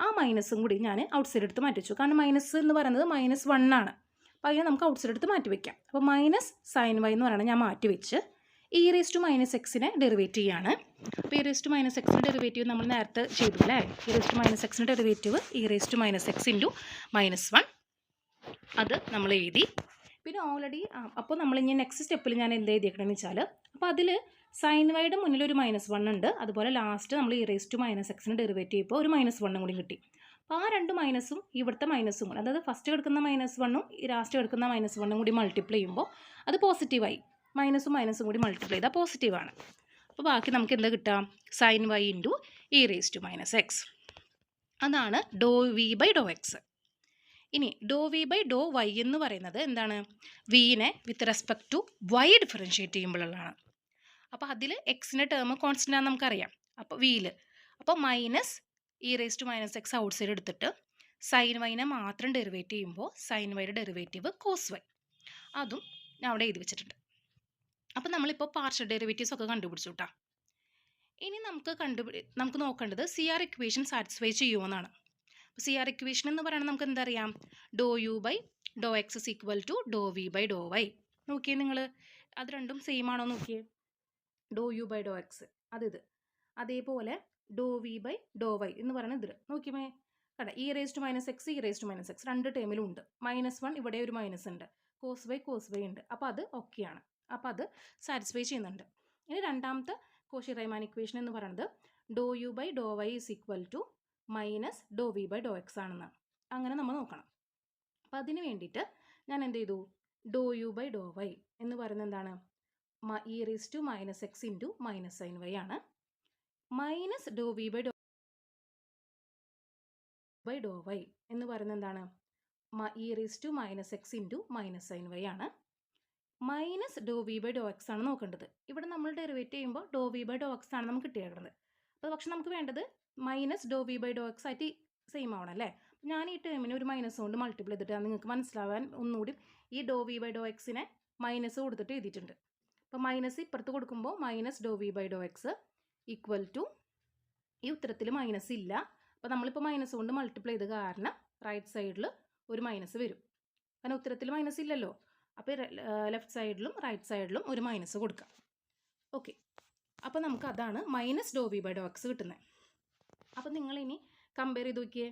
ആ മൈനസും കൂടി ഞാൻ ഔട്ട് സൈഡ് എടുത്ത് മാറ്റി വെച്ചു. കാരണം മൈനസ് എന്ന് പറയുന്നത് -1 ആണ്. അപ്പോൾ അതിനെ നമുക്ക് ഔട്ട് സൈഡ് എടുത്ത് മാറ്റി വയ്ക്കാം. അപ്പോൾ -sin y എന്ന് പറയുന്നത് ഞാൻ മാറ്റി വെച്ച് e⁻⁻x ഡെറിവേറ്റ് ചെയ്യാണ്. അപ്പോൾ e⁻⁻x ഡെറിവേറ്റീവ് നമ്മൾ നേരത്തെ ചെയ്തു അല്ലേ. e⁻⁻x ഡെറിവേറ്റീവ് e⁻⁻x ഇൻറ്റു -1 അത് നമ്മൾ എഴുതി. പിന്നെ ഓൾറെഡി അപ്പോൾ നമ്മൾ ഇനി നെക്സ്റ്റ് സ്റ്റെപ്പിൽ ഞാൻ എന്ത് എഴുതിയേക്കണമെന്ന് വെച്ചാൽ, അപ്പോൾ അതിൽ sin yയുടെ മുന്നിൽ ഒരു -1 ഉണ്ട്. അതുപോലെ ലാസ്റ്റ് നമ്മൾ e⁻⁻x ഡെറിവേറ്റ് ചെയ്യുമ്പോൾ ഒരു -1 കൂടി കിട്ടി. അപ്പോൾ ആ രണ്ട് മൈനസും ഇവിടുത്തെ മൈനസും കൂടി, അതായത് ഫസ്റ്റ് കിടക്കുന്ന -1ഉം ലാസ്റ്റ് കിടക്കുന്ന -1ഉം കൂടി മൾട്ടിപ്ലൈ ചെയ്യുമ്പോൾ അത് പോസിറ്റീവായി. മൈനസും കൂടി മൾട്ടിപ്ലൈ ചെയ്താൽ പോസിറ്റീവാണ്. അപ്പോൾ ബാക്കി നമുക്ക് എന്താ കിട്ടാം? sin y into e⁻⁻x. അതാണ് ∂v/∂x. ഇനി ∂v/∂y എന്ന് പറയുന്നത് എന്താണ്? വിനെ with respect to y differentiate ചെയ്യുമ്പോഴുള്ളതാണ്. അപ്പോൾ അതിൽ എക്സിൻ്റെ ടേം കോൺസ്റ്റൻ്റ് ആണെന്ന് നമുക്കറിയാം. അപ്പോൾ വിയിൽ അപ്പോൾ -e⁻⁻x ഔട്ട് സൈഡ് എടുത്തിട്ട് sin yനെ മാത്രം ഡെറിവേറ്റ് ചെയ്യുമ്പോൾ sin yയുടെ ഡെറിവേറ്റീവ് കോസ് വൈ, അതും ഞാൻ അവിടെ എഴുതി വെച്ചിട്ടുണ്ട്. അപ്പോൾ നമ്മളിപ്പോൾ പാർഷ്യൽ ഡെറിവേറ്റീവ്സ് ഒക്കെ കണ്ടുപിടിച്ചു കേട്ടോ. ഇനി നമുക്ക് നോക്കേണ്ടത് CR ഇക്വേഷൻ സാറ്റിസ്ഫൈ ചെയ്യുമെന്നാണ്. അപ്പോൾ CR ഇക്വേഷൻ എന്ന് പറയുന്നത് നമുക്ക് എന്താ അറിയാം? ∂u/∂x = ∂v/∂y. നോക്കിയേ നിങ്ങൾ, അത് രണ്ടും സെയിം ആണോ നോക്കിയേ. ∂u/∂x അതിത്, അതേപോലെ ∂v/∂y എന്ന് പറയുന്നത് ഇത് നോക്കിയേ. കണ്ട e⁻⁻x രണ്ട് ടേമിലും ഉണ്ട്. -1 ഇവിടെ ഒരു മൈനസ് ഉണ്ട്, കോസ് വൈ ഉണ്ട്. അപ്പോൾ അത് ഓക്കെയാണ്. അപ്പോൾ അത് സാറ്റിസ്ഫൈ ചെയ്യുന്നുണ്ട്. ഇനി രണ്ടാമത്തെ കോഷി-റൈമാൻ ഇക്വേഷൻ എന്ന് പറയുന്നത് ∂u/∂y = -∂v/∂x ആണെന്നാണ്. അങ്ങനെ നമ്മൾ നോക്കണം. അപ്പോൾ അതിന് വേണ്ടിയിട്ട് ഞാൻ എന്ത് ചെയ്തു? ∂u/∂y എന്ന് പറയുന്നത് എന്താണ്? e⁻⁻x ഇൻറ്റു -sin y ആണ്. -∂v/∂y എന്ന് പറയുന്നത് എന്താണ്? e⁻⁻x ഇൻറ്റു -sin y ആണ്. -∂v/∂x ആണ് നോക്കേണ്ടത്. ഇവിടെ നമ്മൾ ഡെറിവേറ്റ് ചെയ്യുമ്പോൾ ∂v/∂x ആണ് നമുക്ക് കിട്ടിയേക്കുന്നത്. അപ്പോൾ പക്ഷെ നമുക്ക് വേണ്ടത് -∂v/∂x ആയിട്ട് സെയിം ആവണം അല്ലേ. ഞാൻ ഈ ടേമിന് ഒരു മൈനസ് കൊണ്ട് മൾട്ടിപ്ലൈ ചെയ്തിട്ട് നിങ്ങൾക്ക് മനസ്സിലാവാൻ ഒന്നുകൂടി ഈ ∂v/∂x മൈനസ് കൊടുത്തിട്ട് എഴുതിയിട്ടുണ്ട്. അപ്പോൾ മൈനസ് ഇപ്പുറത്ത് കൊടുക്കുമ്പോൾ -∂v/∂x = ഈ ഉത്തരത്തിൽ മൈനസ് ഇല്ല. അപ്പോൾ നമ്മളിപ്പോൾ മൈനസ് കൊണ്ട് മൾട്ടിപ്ലൈ ചെയ്ത് കാരണം റൈറ്റ് സൈഡിൽ ഒരു മൈനസ് വരും. കാരണം ഉത്തരത്തിൽ മൈനസ് ഇല്ലല്ലോ. അപ്പോൾ ലെഫ്റ്റ് സൈഡിലും റൈറ്റ് സൈഡിലും ഒരു മൈനസ് കൊടുക്കാം. ഓക്കെ, അപ്പോൾ നമുക്ക് അതാണ് minus do v by do x കിട്ടുന്നത്. അപ്പോൾ നിങ്ങളിനി കമ്പയർ ചെയ്ത് നോക്കിയേ,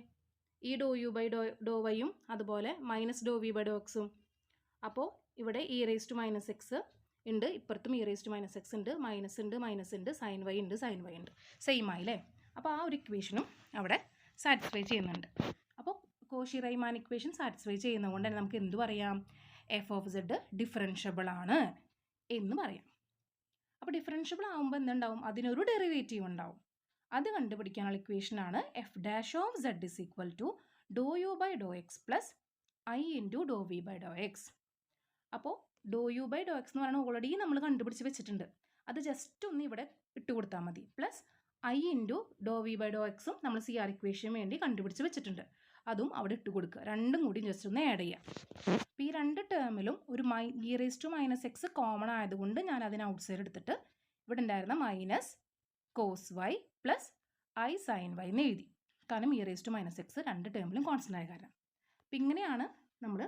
ഈ ഡോ യു ബൈ ഡോ വൈയും അതുപോലെ minus do v by do എക്സും. അപ്പോൾ ഇവിടെ e raise to minus x ഉണ്ട്, ഇപ്പുറത്തും e raise to minus x ഉണ്ട്, മൈനസ് ഉണ്ട്, സൈൻ വൈ ഉണ്ട്, സെയിം ആയില്ലേ. അപ്പോൾ ആ ഒരു ഇക്വേഷനും അവിടെ സാറ്റിസ്ഫൈ ചെയ്യുന്നുണ്ട്. അപ്പോൾ കോഷി റൈമാൻ ഇക്വേഷൻ സാറ്റിസ്ഫൈ ചെയ്യുന്നതുകൊണ്ട് തന്നെ നമുക്ക് എന്ത് പറയാം, എഫ് ഓഫ് സെഡ് ഡിഫറൻഷ്യബിൾ ആണ് എന്ന് പറയാം. അപ്പോൾ ഡിഫറൻഷ്യബിൾ ആകുമ്പോൾ എന്തുണ്ടാവും, അതിനൊരു ഡെറിവേറ്റീവ് ഉണ്ടാവും. അത് കണ്ടുപിടിക്കാനുള്ള ഇക്വേഷനാണ് f dash of z is equal to do u by do x plus i into do v by do x. അപ്പോൾ do u by do x എന്ന് പറയുന്നത് ഓൾറെഡി നമ്മൾ കണ്ടുപിടിച്ച് വെച്ചിട്ടുണ്ട്. അത് ജസ്റ്റ് ഒന്ന് ഇവിടെ ഇട്ട് കൊടുത്താൽ മതി. Plus i into do v by do എക്സും നമ്മൾ സി ആർ ഇക്വേഷന് വേണ്ടി കണ്ടുപിടിച്ച് വെച്ചിട്ടുണ്ട്. അതും അവിടെ ഇട്ട് കൊടുക്കുക. രണ്ടും കൂടി ജസ്റ്റ് ഒന്ന് ആഡ് ചെയ്യാം. അപ്പോൾ ഈ രണ്ട് ടേമിലും ഒരു e raise to minus x common ആയതുകൊണ്ട് ഞാൻ അതിന് ഔട്ട് സൈഡ് എടുത്തിട്ട് ഇവിടെ ഉണ്ടായിരുന്ന minus cos y plus i sine y എന്ന് എഴുതി. കാരണം e raise to minus x രണ്ട് ടേമിലും കോൺസ്റ്റൻ്റ് ആയ കാരണം. അപ്പം ഇങ്ങനെയാണ് നമ്മൾ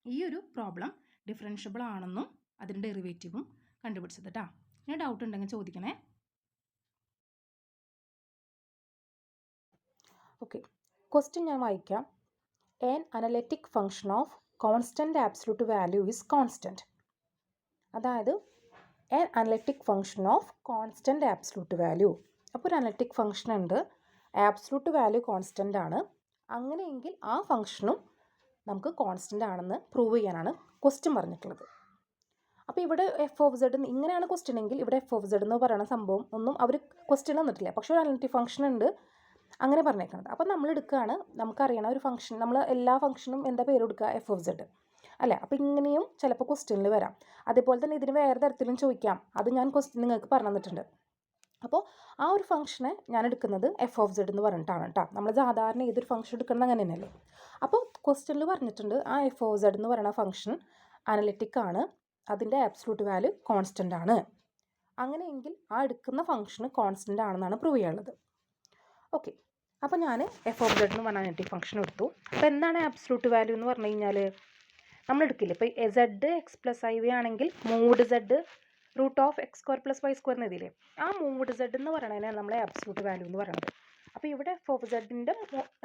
ഈ ഒരു പ്രോബ്ലം ഡിഫറൻഷ്യബിൾ ആണെന്നും അതിൻ്റെ ഡെറിവേറ്റീവും കണ്ടുപിടിച്ചത് കേട്ടോ. ഇനി ഡൗട്ട് ഉണ്ടെങ്കിൽ ചോദിക്കണേ. ഓക്കെ, ക്വസ്റ്റ്യൻ ഞാൻ വായിക്കാം. An analytic function of constant absolute value is constant. അതായത് an analytic function of constant absolute value. അപ്പോൾ ഒരു അനലിറ്റിക് ഫംഗ്ഷൻ ഉണ്ട്, ആബ്സലൂട്ട് വാല്യൂ കോൺസ്റ്റൻ്റ് ആണ്. അങ്ങനെയെങ്കിൽ ആ ഫംഗ്ഷനും നമുക്ക് കോൺസ്റ്റൻ്റ് ആണെന്ന് പ്രൂവ് ചെയ്യാനാണ് ക്വസ്റ്റ്യൻ പറഞ്ഞിട്ടുള്ളത്. അപ്പോൾ ഇവിടെ എഫ് ഓഫ് സെഡ് ഇങ്ങനെയാണ് ക്വസ്റ്റ്യൻ എങ്കിൽ ഇവിടെ എഫ് ഓഫ് സെഡ് എന്ന് പറയുന്ന സംഭവം ഒന്നും അവർ ക്വസ്റ്റ്യൻ തന്നിട്ടില്ല. പക്ഷേ ഒരു അനലിറ്റിക് ഫംഗ്ഷൻ ഉണ്ട് അങ്ങനെ പറഞ്ഞേക്കുന്നത്. അപ്പോൾ നമ്മൾ എടുക്കുകയാണ്, നമുക്കറിയണ ഒരു ഫംഗ്ഷൻ, നമ്മൾ എല്ലാ ഫംഗ്ഷനും എന്താ പേര് കൊടുക്കുക, എഫ് ഓഫ് സെഡ് അല്ലേ. അപ്പോൾ ഇങ്ങനെയും ചിലപ്പോൾ ക്വസ്റ്റ്യനിൽ വരാം. അതേപോലെ തന്നെ ഇതിന് വേറെ തരത്തിലും ചോദിക്കാം. അത് ഞാൻ ക്വസ്റ്റ്യൻ നിങ്ങൾക്ക് പറഞ്ഞു തന്നിട്ടുണ്ട്. അപ്പോൾ ആ ഒരു ഫംഗ്ഷനെ ഞാൻ എടുക്കുന്നത് എഫ് ഓഫ് സെഡ് എന്ന് പറഞ്ഞിട്ടാണ് കേട്ടോ. നമ്മൾ സാധാരണ ഏതൊരു ഫംഗ്ഷൻ എടുക്കുന്നത് അങ്ങനെ തന്നെയല്ലേ. അപ്പോൾ ക്വസ്റ്റ്യനിൽ പറഞ്ഞിട്ടുണ്ട് ആ എഫ് ഓഫ് സെഡ് എന്ന് പറയുന്ന ഫംഗ്ഷൻ അനലിറ്റിക് ആണ്, അതിൻ്റെ ആബ്സലൂട്ട് വാല്യൂ കോൺസ്റ്റൻ്റ് ആണ്. അങ്ങനെയെങ്കിൽ ആ എടുക്കുന്ന ഫംഗ്ഷന് കോൺസ്റ്റൻ്റ് ആണെന്നാണ് പ്രൂവ് ചെയ്യാനുള്ളത്. ഓക്കെ, അപ്പോൾ ഞാൻ എഫ് ഓഫ് സെഡ് എന്ന് പറഞ്ഞ അനലിറ്റിക് ഫംഗ്ഷൻ എടുത്തു. അപ്പോൾ എന്താണ് ആബ്സലൂട്ട് വാല്യൂ എന്ന് പറഞ്ഞു കഴിഞ്ഞാൽ നമ്മൾ എടുക്കില്ല. ഇപ്പോൾ z x plus i v ആണെങ്കിൽ mod z root of x square plus y square എന്ന് എഴുതിയില്ലേ, ആ മോഡ് സെഡ് എന്ന് പറയുന്നതിനാണ് നമ്മളെ ആബ്സലൂട്ട് വാല്യൂ എന്ന് പറയുന്നത്. അപ്പോൾ ഇവിടെ എഫ് ഓഫ് സെഡിൻ്റെ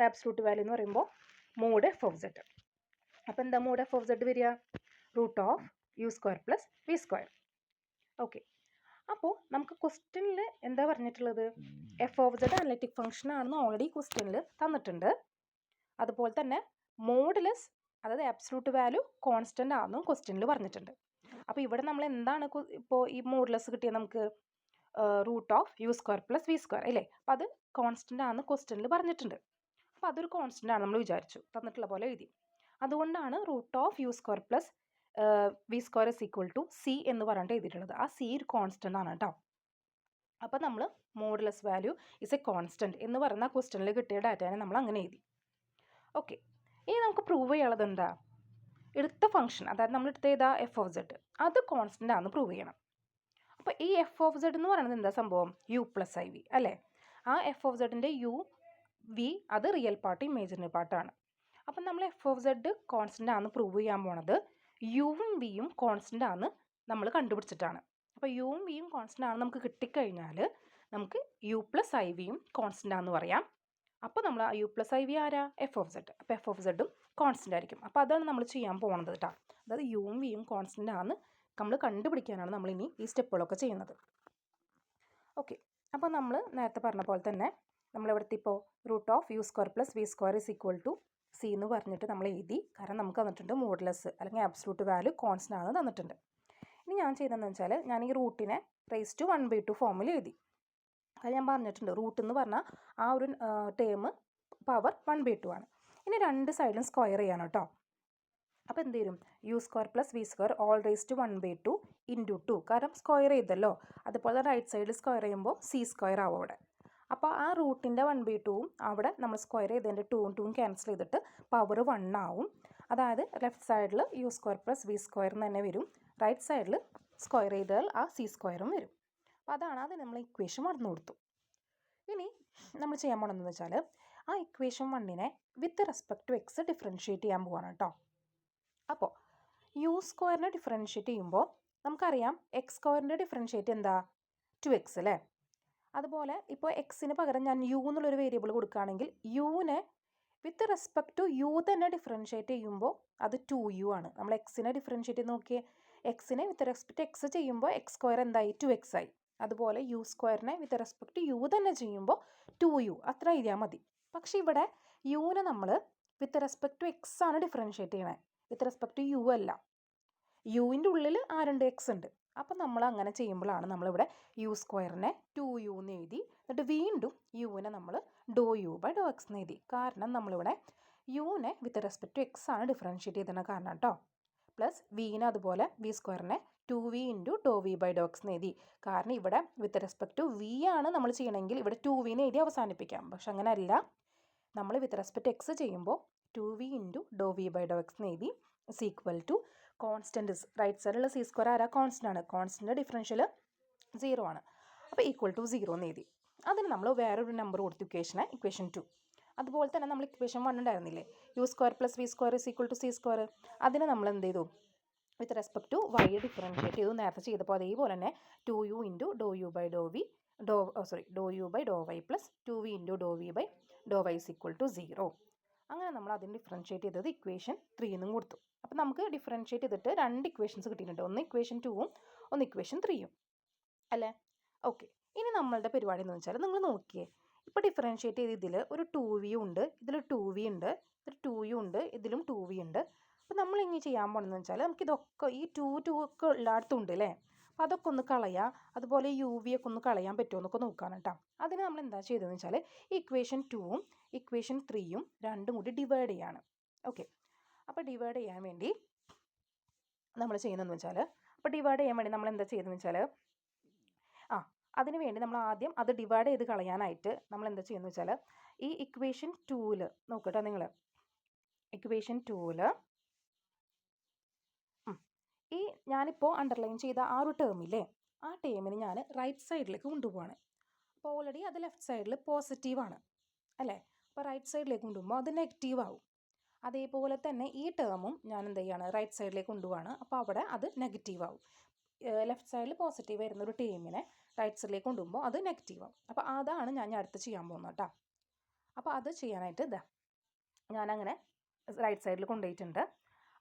ആബ്സലൂട്ട് വാല്യൂ എന്ന് പറയുമ്പോൾ മോഡ് എഫ് ഓഫ് സെഡ്. അപ്പോൾ എന്താ മോഡ് എഫ് ഓഫ് സെഡ് വരിക, root of u square plus v square. Okay, അപ്പോൾ നമുക്ക് ക്വസ്റ്റ്യനിൽ എന്താ പറഞ്ഞിട്ടുള്ളത്, f of z analytic function ആണെന്ന് ഓൾറെഡി ക്വസ്റ്റ്യനിൽ തന്നിട്ടുണ്ട്. അതുപോലെ തന്നെ മോഡുലസ് അതായത് ആബ്സലൂട്ട് വാല്യൂ കോൺസ്റ്റൻ്റ് ആണെന്നും ക്വസ്റ്റ്യനിൽ പറഞ്ഞിട്ടുണ്ട്. അപ്പോൾ ഇവിടെ നമ്മൾ എന്താണ് ഇപ്പോൾ ഈ മോഡുലസ് കിട്ടിയത് നമുക്ക് root of u square plus v square അല്ലേ. അപ്പോൾ അത് കോൺസ്റ്റൻ്റ് ആണെന്ന് ക്വസ്റ്റ്യനിൽ പറഞ്ഞിട്ടുണ്ട്. അപ്പോൾ അതൊരു കോൺസ്റ്റൻ്റ് ആണ് നമ്മൾ വിചാരിച്ചു, തന്നിട്ടുള്ള പോലെ എഴുതി. അതുകൊണ്ടാണ് root of u square plus v square is equal to c എന്ന് പറഞ്ഞിട്ട് എഴുതിയിട്ടുള്ളത്. ആ സി ഒരു കോൺസ്റ്റൻ്റ് ആണ് കേട്ടോ. അപ്പോൾ നമ്മൾ modulus value is A constant എന്ന് പറയുന്ന ക്വസ്റ്റ്യനിൽ കിട്ടിയ ഡാറ്റയെ നമ്മൾ അങ്ങനെ എഴുതി. ഓക്കെ, ഇനി നമുക്ക് പ്രൂവ് ചെയ്യാനുള്ളത് എന്താ, എടുത്ത ഫംഗ്ഷൻ അതായത് നമ്മൾ എടുത്ത ഏതാ എഫ് ഓഫ് സെഡ് അത് കോൺസ്റ്റൻ്റ് ആണെന്ന് പ്രൂവ് ചെയ്യണം. അപ്പോൾ ഈ എഫ് ഓഫ് സെഡ് എന്ന് പറയുന്നത് എന്താ സംഭവം, യു പ്ലസ് ഐ വി അല്ലേ. ആ എഫ് ഓഫ് സെഡിൻ്റെ യു വി അത് റിയൽ പാർട്ട് ഇമേജിനറി പാർട്ടാണ്. അപ്പം നമ്മൾ എഫ് ഓഫ് സെഡ് കോൺസ്റ്റൻ്റ് ആണെന്ന് പ്രൂവ് ചെയ്യാൻ പോണത് യുവും വിയും കോൺസ്റ്റൻ്റ് ആണെന്ന് നമ്മൾ കണ്ടുപിടിച്ചിട്ടാണ്. അപ്പോൾ യുവും വിയും കോൺസ്റ്റൻ്റ് ആണെന്ന് നമുക്ക് കിട്ടിക്കഴിഞ്ഞാൽ നമുക്ക് യു പ്ലസ് ഐ വിയും കോൺസ്റ്റൻ്റ് ആണെന്ന് പറയാം. അപ്പോൾ നമ്മൾ യു പ്ലസ് ഐ വി ആരാ, എഫ് ഓഫ് സെഡ്. അപ്പോൾ എഫ് ഓഫ് സെഡും കോൺസ്റ്റൻ്റ് ആയിരിക്കും. അപ്പോൾ അതാണ് നമ്മൾ ചെയ്യാൻ പോകുന്നത് കേട്ടോ. അതായത് യുവും വിയും കോൺസ്റ്റൻ്റ് ആണെന്ന് നമ്മൾ കണ്ടുപിടിക്കാനാണ് നമ്മളിനി ഈ സ്റ്റെപ്പുകളൊക്കെ ചെയ്യുന്നത്. ഓക്കെ, അപ്പോൾ നമ്മൾ നേരത്തെ പറഞ്ഞ പോലെ തന്നെ നമ്മളിവിടുത്തെ ഇപ്പോൾ root of u square plus v square is equal to c എന്ന് പറഞ്ഞിട്ട് നമ്മൾ എഴുതി. കാരണം നമുക്ക് തന്നിട്ടുണ്ട് മോഡുലസ് അല്ലെങ്കിൽ ആബ്സലൂട്ട് വാല്യൂ കോൺസ്റ്റൻ്റ് ആണെന്ന് തന്നിട്ടുണ്ട്. ഇനി ഞാൻ ചെയ്തതെന്ന് വെച്ചാൽ ഞാൻ ഈ റൂട്ടിനെ റേസ് ടു 1/2 ഫോമിൽ എഴുതി. അത് ഞാൻ പറഞ്ഞിട്ടുണ്ട്, റൂട്ട് എന്ന് പറഞ്ഞാൽ ആ ഒരു ടേം പവർ 1/2 ആണ്. ഇനി രണ്ട് സൈഡിലും സ്ക്വയർ ചെയ്യണം കേട്ടോ. അപ്പോൾ എന്ത് വരും, u square plus v square all raise to 1/2 into 2. കാരണം സ്ക്വയർ ചെയ്തല്ലോ. അതുപോലെ റൈറ്റ് സൈഡിൽ സ്ക്വയർ ചെയ്യുമ്പോൾ സി സ്ക്വയർ ആവും അവിടെ. അപ്പോൾ ആ റൂട്ടിൻ്റെ 1/2ഉം അവിടെ നമ്മൾ സ്ക്വയർ ചെയ്തതിൻ്റെ 2ഉം ക്യാൻസൽ ചെയ്തിട്ട് പവർ 1 ആവും. അതായത് ലെഫ്റ്റ് സൈഡിൽ u square plus v square എന്ന് തന്നെ വരും, റൈറ്റ് സൈഡിൽ സ്ക്വയർ ചെയ്താൽ ആ സി സ്ക്വയറും വരും. അപ്പോൾ അതാണ് അത് നമ്മൾ ഇക്വേഷൻ മറന്നു കൊടുത്തു. ഇനി നമ്മൾ ചെയ്യാൻ പോകണമെന്ന് വെച്ചാൽ ആ ഇക്വേഷൻ 1നെ with respect to x differentiate ചെയ്യാൻ പോവാണ് കേട്ടോ. അപ്പോൾ യു സ്ക്വയറിനെ ഡിഫറൻഷ്യേറ്റ് ചെയ്യുമ്പോൾ നമുക്കറിയാം എക്സ് സ്ക്വയറിൻ്റെ ഡിഫറൻഷ്യേറ്റ് എന്താ 2x അല്ലേ. അതുപോലെ ഇപ്പോൾ എക്സിന് പകരം ഞാൻ യു എന്നുള്ളൊരു വേരിയബിൾ കൊടുക്കുകയാണെങ്കിൽ യുവിനെ വിത്ത് റെസ്പെക്ട് ടു യു തന്നെ ഡിഫറൻഷ്യേറ്റ് ചെയ്യുമ്പോൾ അത് 2u ആണ്. നമ്മൾ എക്സിനെ ഡിഫറൻഷ്യേറ്റ് ചെയ്ത് നോക്കിയേ, എക്സിനെ വിത്ത് റെസ്പെക്ട് എക്സ് ചെയ്യുമ്പോൾ എക്സ് സ്ക്വയർ എന്തായി 2x ആയി. അതുപോലെ യു സ്ക്വയറിനെ വിത്ത് റെസ്പെക്ട് ടു യു തന്നെ ചെയ്യുമ്പോൾ 2u അത്ര എഴുതിയാൽ മതി. പക്ഷേ ഇവിടെ യുവിനെ നമ്മൾ വിത്ത് റെസ്പെക്ട് ടു എക്സ് ആണ് ഡിഫറൻഷ്യേറ്റ് ചെയ്യണേ, വിത്ത് റെസ്പെക്ട് ടു യു അല്ല. യുവിൻ്റെ ഉള്ളിൽ ആരുണ്ട്, എക്സ് ഉണ്ട്. അപ്പം നമ്മൾ അങ്ങനെ ചെയ്യുമ്പോഴാണ് നമ്മളിവിടെ യു സ്ക്വയറിനെ 2u എന്ന് എഴുതി, എന്നിട്ട് വീണ്ടും യുവിനെ നമ്മൾ do u by do x എന്ന് എഴുതി. കാരണം നമ്മളിവിടെ യുവിനെ വിത്ത് റെസ്പെക്ട് ടു എക്സ് ആണ് ഡിഫറൻഷ്യേറ്റ് ചെയ്തതിന് കാരണം കേട്ടോ. പ്ലസ് വിനെ അതുപോലെ വി സ്ക്വയറിനെ 2v into do v by do x എന്ന് എഴുതി. കാരണം ഇവിടെ വിത്ത് റെസ്പെക്ട് ടു വി ആണ് നമ്മൾ ചെയ്യണമെങ്കിൽ ഇവിടെ 2v എന്ന് എഴുതി അവസാനിപ്പിക്കാം. പക്ഷെ അങ്ങനെ അല്ല, നമ്മൾ വിത്ത് റെസ്പെക്ട് എക്സ് ചെയ്യുമ്പോൾ 2v into do v by do x എന്ന് എഴുതി is equal to constant right സൈഡിലുള്ള സി സ്ക്വയർ ആരാ, കോൺസ്റ്റൻ്റ് ആണ്. കോൺസ്റ്റൻ്റ് ഡിഫറൻഷ്യൽ 0 ആണ്. അപ്പോൾ ഈക്വൽ ടു 0 എന്ന് എഴുതി. അതിന് നമ്മൾ വേറൊരു നമ്പർ കൊടുത്തു ഇക്വേഷൻ 2. അതുപോലെ തന്നെ നമ്മൾ ഇക്വേഷൻ 1 ഉണ്ടായിരുന്നില്ലേ, u square plus v square is equal to c square. അതിന് നമ്മൾ എന്ത് ചെയ്തു, with respect to y differentiate ചെയ്തു നേരത്തെ ചെയ്തപ്പോൾ. അതേപോലെ തന്നെ 2u into do u by do v do u by do y plus 2v into do v by do y is equal to 0. അങ്ങനെ നമ്മൾ അതിന് ഡിഫറൻഷ്യേറ്റ് ചെയ്തത് ഇക്വേഷൻ 3 എന്നും കൊടുത്തു. അപ്പോൾ നമുക്ക് ഡിഫറൻഷ്യേറ്റ് ചെയ്തിട്ട് 2 ഇക്വേഷൻസ് കിട്ടിയിട്ടുണ്ട്, ഒന്ന് ഇക്വേഷൻ 2ഉം ഒന്ന് ഇക്വേഷൻ 3ഉം അല്ലേ. ഓക്കെ, ഇനി നമ്മളുടെ പരിപാടി എന്ന് വെച്ചാൽ നിങ്ങൾ നോക്കിയേ, ഇപ്പോൾ ഡിഫറൻഷ്യേറ്റ് ചെയ്ത് ഇതിൽ ഒരു 2v ഉണ്ട്, ഇതിൽ 2v ഉണ്ട്, ഇതിൽ 2u ഉണ്ട്, ഇതിലും 2v ഉണ്ട്. അപ്പോൾ നമ്മൾ ഇനി ചെയ്യാൻ പോകണമെന്ന് വെച്ചാൽ നമുക്ക് ഇതൊക്കെ ഈ 2 ഒക്കെ എല്ലായിടത്തും ഉണ്ട് അല്ലേ. അപ്പോൾ അതൊക്കെ ഒന്ന് കളയാം, അതുപോലെ യു വി ഒക്കെ ഒന്ന് കളയാൻ പറ്റുമോ എന്നൊക്കെ നോക്കാൻ കേട്ടോ. അതിന് നമ്മൾ എന്താ ചെയ്തതെന്ന് വെച്ചാൽ ഇക്വേഷൻ 2ഉം ഇക്വേഷൻ 3ഉം രണ്ടും കൂടി ഡിവൈഡ് ചെയ്യാണ്. ഓക്കെ, അപ്പോൾ ഡിവൈഡ് ചെയ്യാൻ വേണ്ടി നമ്മൾ ചെയ്യുന്നതെന്ന് വെച്ചാൽ, അപ്പോൾ ഡിവൈഡ് ചെയ്യാൻ വേണ്ടി നമ്മൾ എന്താ ചെയ്തതെന്ന് വെച്ചാൽ, അതിന് വേണ്ടി നമ്മൾ ആദ്യം അത് ഡിവൈഡ് ചെയ്ത് കളയാനായിട്ട് നമ്മൾ എന്താ ചെയ്യുന്നത് വെച്ചാൽ, ഈ ഇക്വേഷൻ 2ൽ നോക്കട്ടെ നിങ്ങൾ, ഇക്വേഷൻ 2ൽ ഈ ഞാനിപ്പോൾ അണ്ടർലൈൻ ചെയ്ത ആ ഒരു ടേമില്ലേ, ആ ടേമിന് ഞാൻ റൈറ്റ് സൈഡിലേക്ക് കൊണ്ടുപോവാണ്. അപ്പോൾ ഓൾറെഡി അത് ലെഫ്റ്റ് സൈഡിൽ പോസിറ്റീവാണ് അല്ലേ, അപ്പോൾ റൈറ്റ് സൈഡിലേക്ക് കൊണ്ടുപോകുമ്പോൾ അത് നെഗറ്റീവ് ആവും. അതേപോലെ തന്നെ ഈ ടേമും ഞാൻ എന്ത് ചെയ്യാണ്, റൈറ്റ് സൈഡിലേക്ക് കൊണ്ടുപോവാണ്. അപ്പോൾ അവിടെ അത് നെഗറ്റീവ് ആവും. ലെഫ്റ്റ് സൈഡിൽ പോസിറ്റീവ് വരുന്ന ഒരു ടേമിനെ റൈറ്റ് സൈഡിലേക്ക് കൊണ്ടുപോകുമ്പോൾ അത് നെഗറ്റീവ് ആവും. അപ്പോൾ അതാണ് ഞാൻ അടുത്ത് ചെയ്യാൻ പോകുന്നത് കേട്ടോ. അപ്പോൾ അത് ചെയ്യാനായിട്ട് ഞാനങ്ങനെ റൈറ്റ് സൈഡിൽ കൊണ്ടുപോയിട്ടുണ്ട്.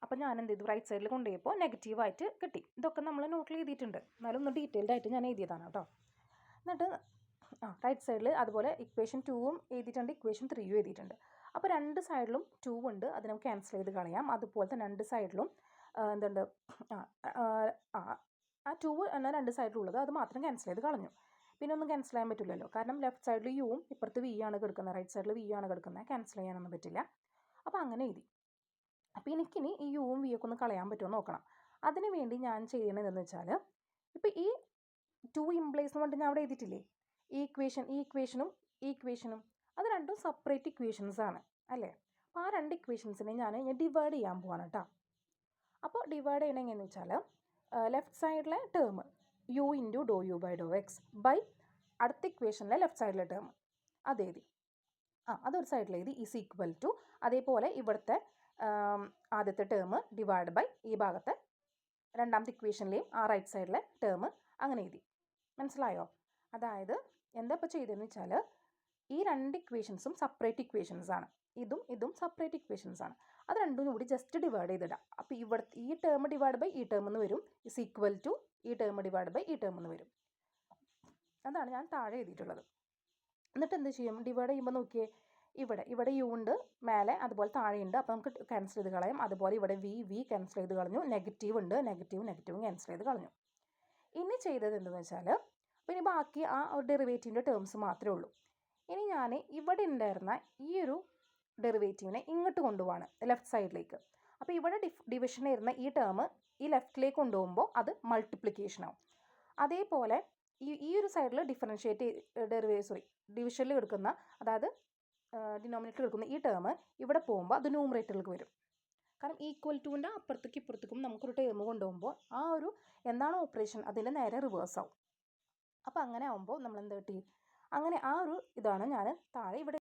അപ്പോൾ ഞാൻ എന്ത് ചെയ്തു, റൈറ്റ് സൈഡിൽ കൊണ്ടുപോയപ്പോൾ നെഗറ്റീവായിട്ട് കിട്ടി. ഇതൊക്കെ നമ്മൾ നോട്ടിൽ എഴുതിയിട്ടുണ്ട്, എന്നാലും ഒന്ന് ഡീറ്റെയിൽഡ് ആയിട്ട് ഞാൻ എഴുതിയതാണ് കേട്ടോ. എന്നിട്ട് റൈറ്റ് സൈഡിൽ അതുപോലെ ഇക്വേഷൻ 2ഉം എഴുതിയിട്ടുണ്ട്, ഇക്വേഷൻ 3ഉം എഴുതിയിട്ടുണ്ട്. അപ്പോൾ രണ്ട് സൈഡിലും 2 ഉണ്ട്, അത് നമുക്ക് ക്യാൻസൽ ചെയ്ത് കളയാം. അതുപോലെ തന്നെ രണ്ട് സൈഡിലും എന്തുണ്ട്, ആ 2 എന്നാൽ രണ്ട് സൈഡിലുള്ളത് അത് മാത്രം ക്യാൻസൽ ചെയ്ത് കളഞ്ഞു. പിന്നെ ഒന്നും ക്യാൻസൽ ചെയ്യാൻ പറ്റില്ലല്ലോ, കാരണം ലെഫ്റ്റ് സൈഡിൽ യുവും ഇപ്പുറത്ത് വി ആണ് കിടക്കുന്നത്, റൈറ്റ് സൈഡിൽ വി ആണ് കിടക്കുന്നത്, ക്യാൻസൽ ചെയ്യാനൊന്നും പറ്റില്ല. അപ്പോൾ അങ്ങനെ എഴുതി. അപ്പോൾ എനിക്കിനി ഈ യുവും വി ഒക്കെ ഒന്ന് കളയാൻ പറ്റുമോ നോക്കണം. അതിന് വേണ്ടി ഞാൻ ചെയ്യണതെന്ന് വെച്ചാൽ, ഇപ്പോൾ ഈ 2 ഇംപ്ലൈസ് എന്ന് പറഞ്ഞിട്ട് ഞാൻ അവിടെ എഴുതിയിട്ടില്ലേ, ഈ ഇക്വേഷനും ഈ ഇക്വേഷനും അത് രണ്ടും സെപ്പറേറ്റ് ഇക്വേഷൻസ് ആണ് അല്ലേ. അപ്പോൾ ആ രണ്ട് ഇക്വേഷൻസിനെ ഞാൻ ഡിവൈഡ് ചെയ്യാൻ പോവാണ് കേട്ടോ. അപ്പോൾ ഡിവൈഡ് ചെയ്യണം എങ്ങനെയെന്ന് വെച്ചാൽ, ലെഫ്റ്റ് സൈഡിലെ term u into do u by do x by അടുത്ത ഇക്വേഷനിലെ ലെഫ്റ്റ് സൈഡിലെ ടേം അത് എഴുതി, അതൊരു സൈഡിൽ എഴുതി ഈസ് ഈക്വൽ ടു, അതേപോലെ ഇവിടുത്തെ ആദ്യത്തെ ടേം ഡിവൈഡ് ബൈ ഈ ഭാഗത്തെ രണ്ടാമത്തെ ഇക്വേഷനിലെയും ആ റൈറ്റ് സൈഡിലെ ടേം അങ്ങനെ എഴുതി. മനസ്സിലായോ? അതായത് എന്താ ഇപ്പോൾ ചെയ്തതെന്ന് വെച്ചാൽ, ഈ രണ്ട് ഇക്വേഷൻസും സെപ്പറേറ്റ് ഇക്വേഷൻസ് ആണ്, ഇതും സെപ്പറേറ്റ് ഇക്വേഷൻസ് ആണ്. അത് രണ്ടും കൂടി ജസ്റ്റ് ഡിവൈഡ് ചെയ്തിടാം. അപ്പോൾ ഈ ടേം ഡിവൈഡ് ബൈ ഈ ടേം എന്ന് വരും, ഇസ് ഈക്വൽ ടു ഈ ടേം ഡിവൈഡ് ബൈ ഈ ടേം എന്ന് വരും. അതാണ് ഞാൻ താഴെ എഴുതിയിട്ടുള്ളത്. എന്നിട്ട് എന്ത് ചെയ്യും, ഡിവൈഡ് ചെയ്യുമ്പോൾ നോക്കിയേ, ഇവിടെ യു ഉണ്ട് മേലെ, അതുപോലെ താഴെയുണ്ട്. അപ്പോൾ നമുക്ക് ക്യാൻസൽ ചെയ്ത് കളയാം. അതുപോലെ ഇവിടെ വി ക്യാൻസൽ ചെയ്ത് കളഞ്ഞു, നെഗറ്റീവ് ഉണ്ട്, നെഗറ്റീവും ക്യാൻസൽ ചെയ്ത് കളഞ്ഞു. ഇനി ചെയ്തത് എന്തെന്ന് വെച്ചാൽ, പിന്നെ ബാക്കി ആ ഡെറിവേറ്റീവിൻ്റെ ടേംസ് മാത്രമേ ഉള്ളൂ. ഇനി ഞാൻ ഇവിടെ ഉണ്ടായിരുന്ന ഈ ഒരു ഡെറിവേറ്റീവിനെ ഇങ്ങോട്ട് കൊണ്ടുപോവാണ് ലെഫ്റ്റ് സൈഡിലേക്ക്. അപ്പോൾ ഇവിടെ ഡിവിഷൻ വരുന്ന ഈ ടേം ഈ ലെഫ്റ്റിലേക്ക് കൊണ്ടുപോകുമ്പോൾ അത് മൾട്ടിപ്ലിക്കേഷൻ ആവും. അതേപോലെ ഈ ഒരു സൈഡിൽ ഡിവിഷനിൽ എടുക്കുന്ന, അതായത് ഡിനോമിനേറ്ററിൽ എടുക്കുന്ന ഈ ടേം ഇവിടെ പോകുമ്പോൾ അത് ന്യൂമറേറ്ററിലേക്ക് വരും. കാരണം ഈക്വൽ ടുവിൻ്റെ അപ്പുറത്തേക്കും ഇപ്പുറത്തേക്കും നമുക്കൊരു ടേം കൊണ്ടുപോകുമ്പോൾ ആ ഒരു എന്താണ് ഓപ്പറേഷൻ അതിൻ്റെ നേരെ റിവേഴ്സ് ആവും. അപ്പോൾ അങ്ങനെ ആകുമ്പോൾ നമ്മൾ എന്താ കിട്ടി, അങ്ങനെ ആ ഒരു ഇതാണ് ഞാൻ താഴെ ഇവിടെ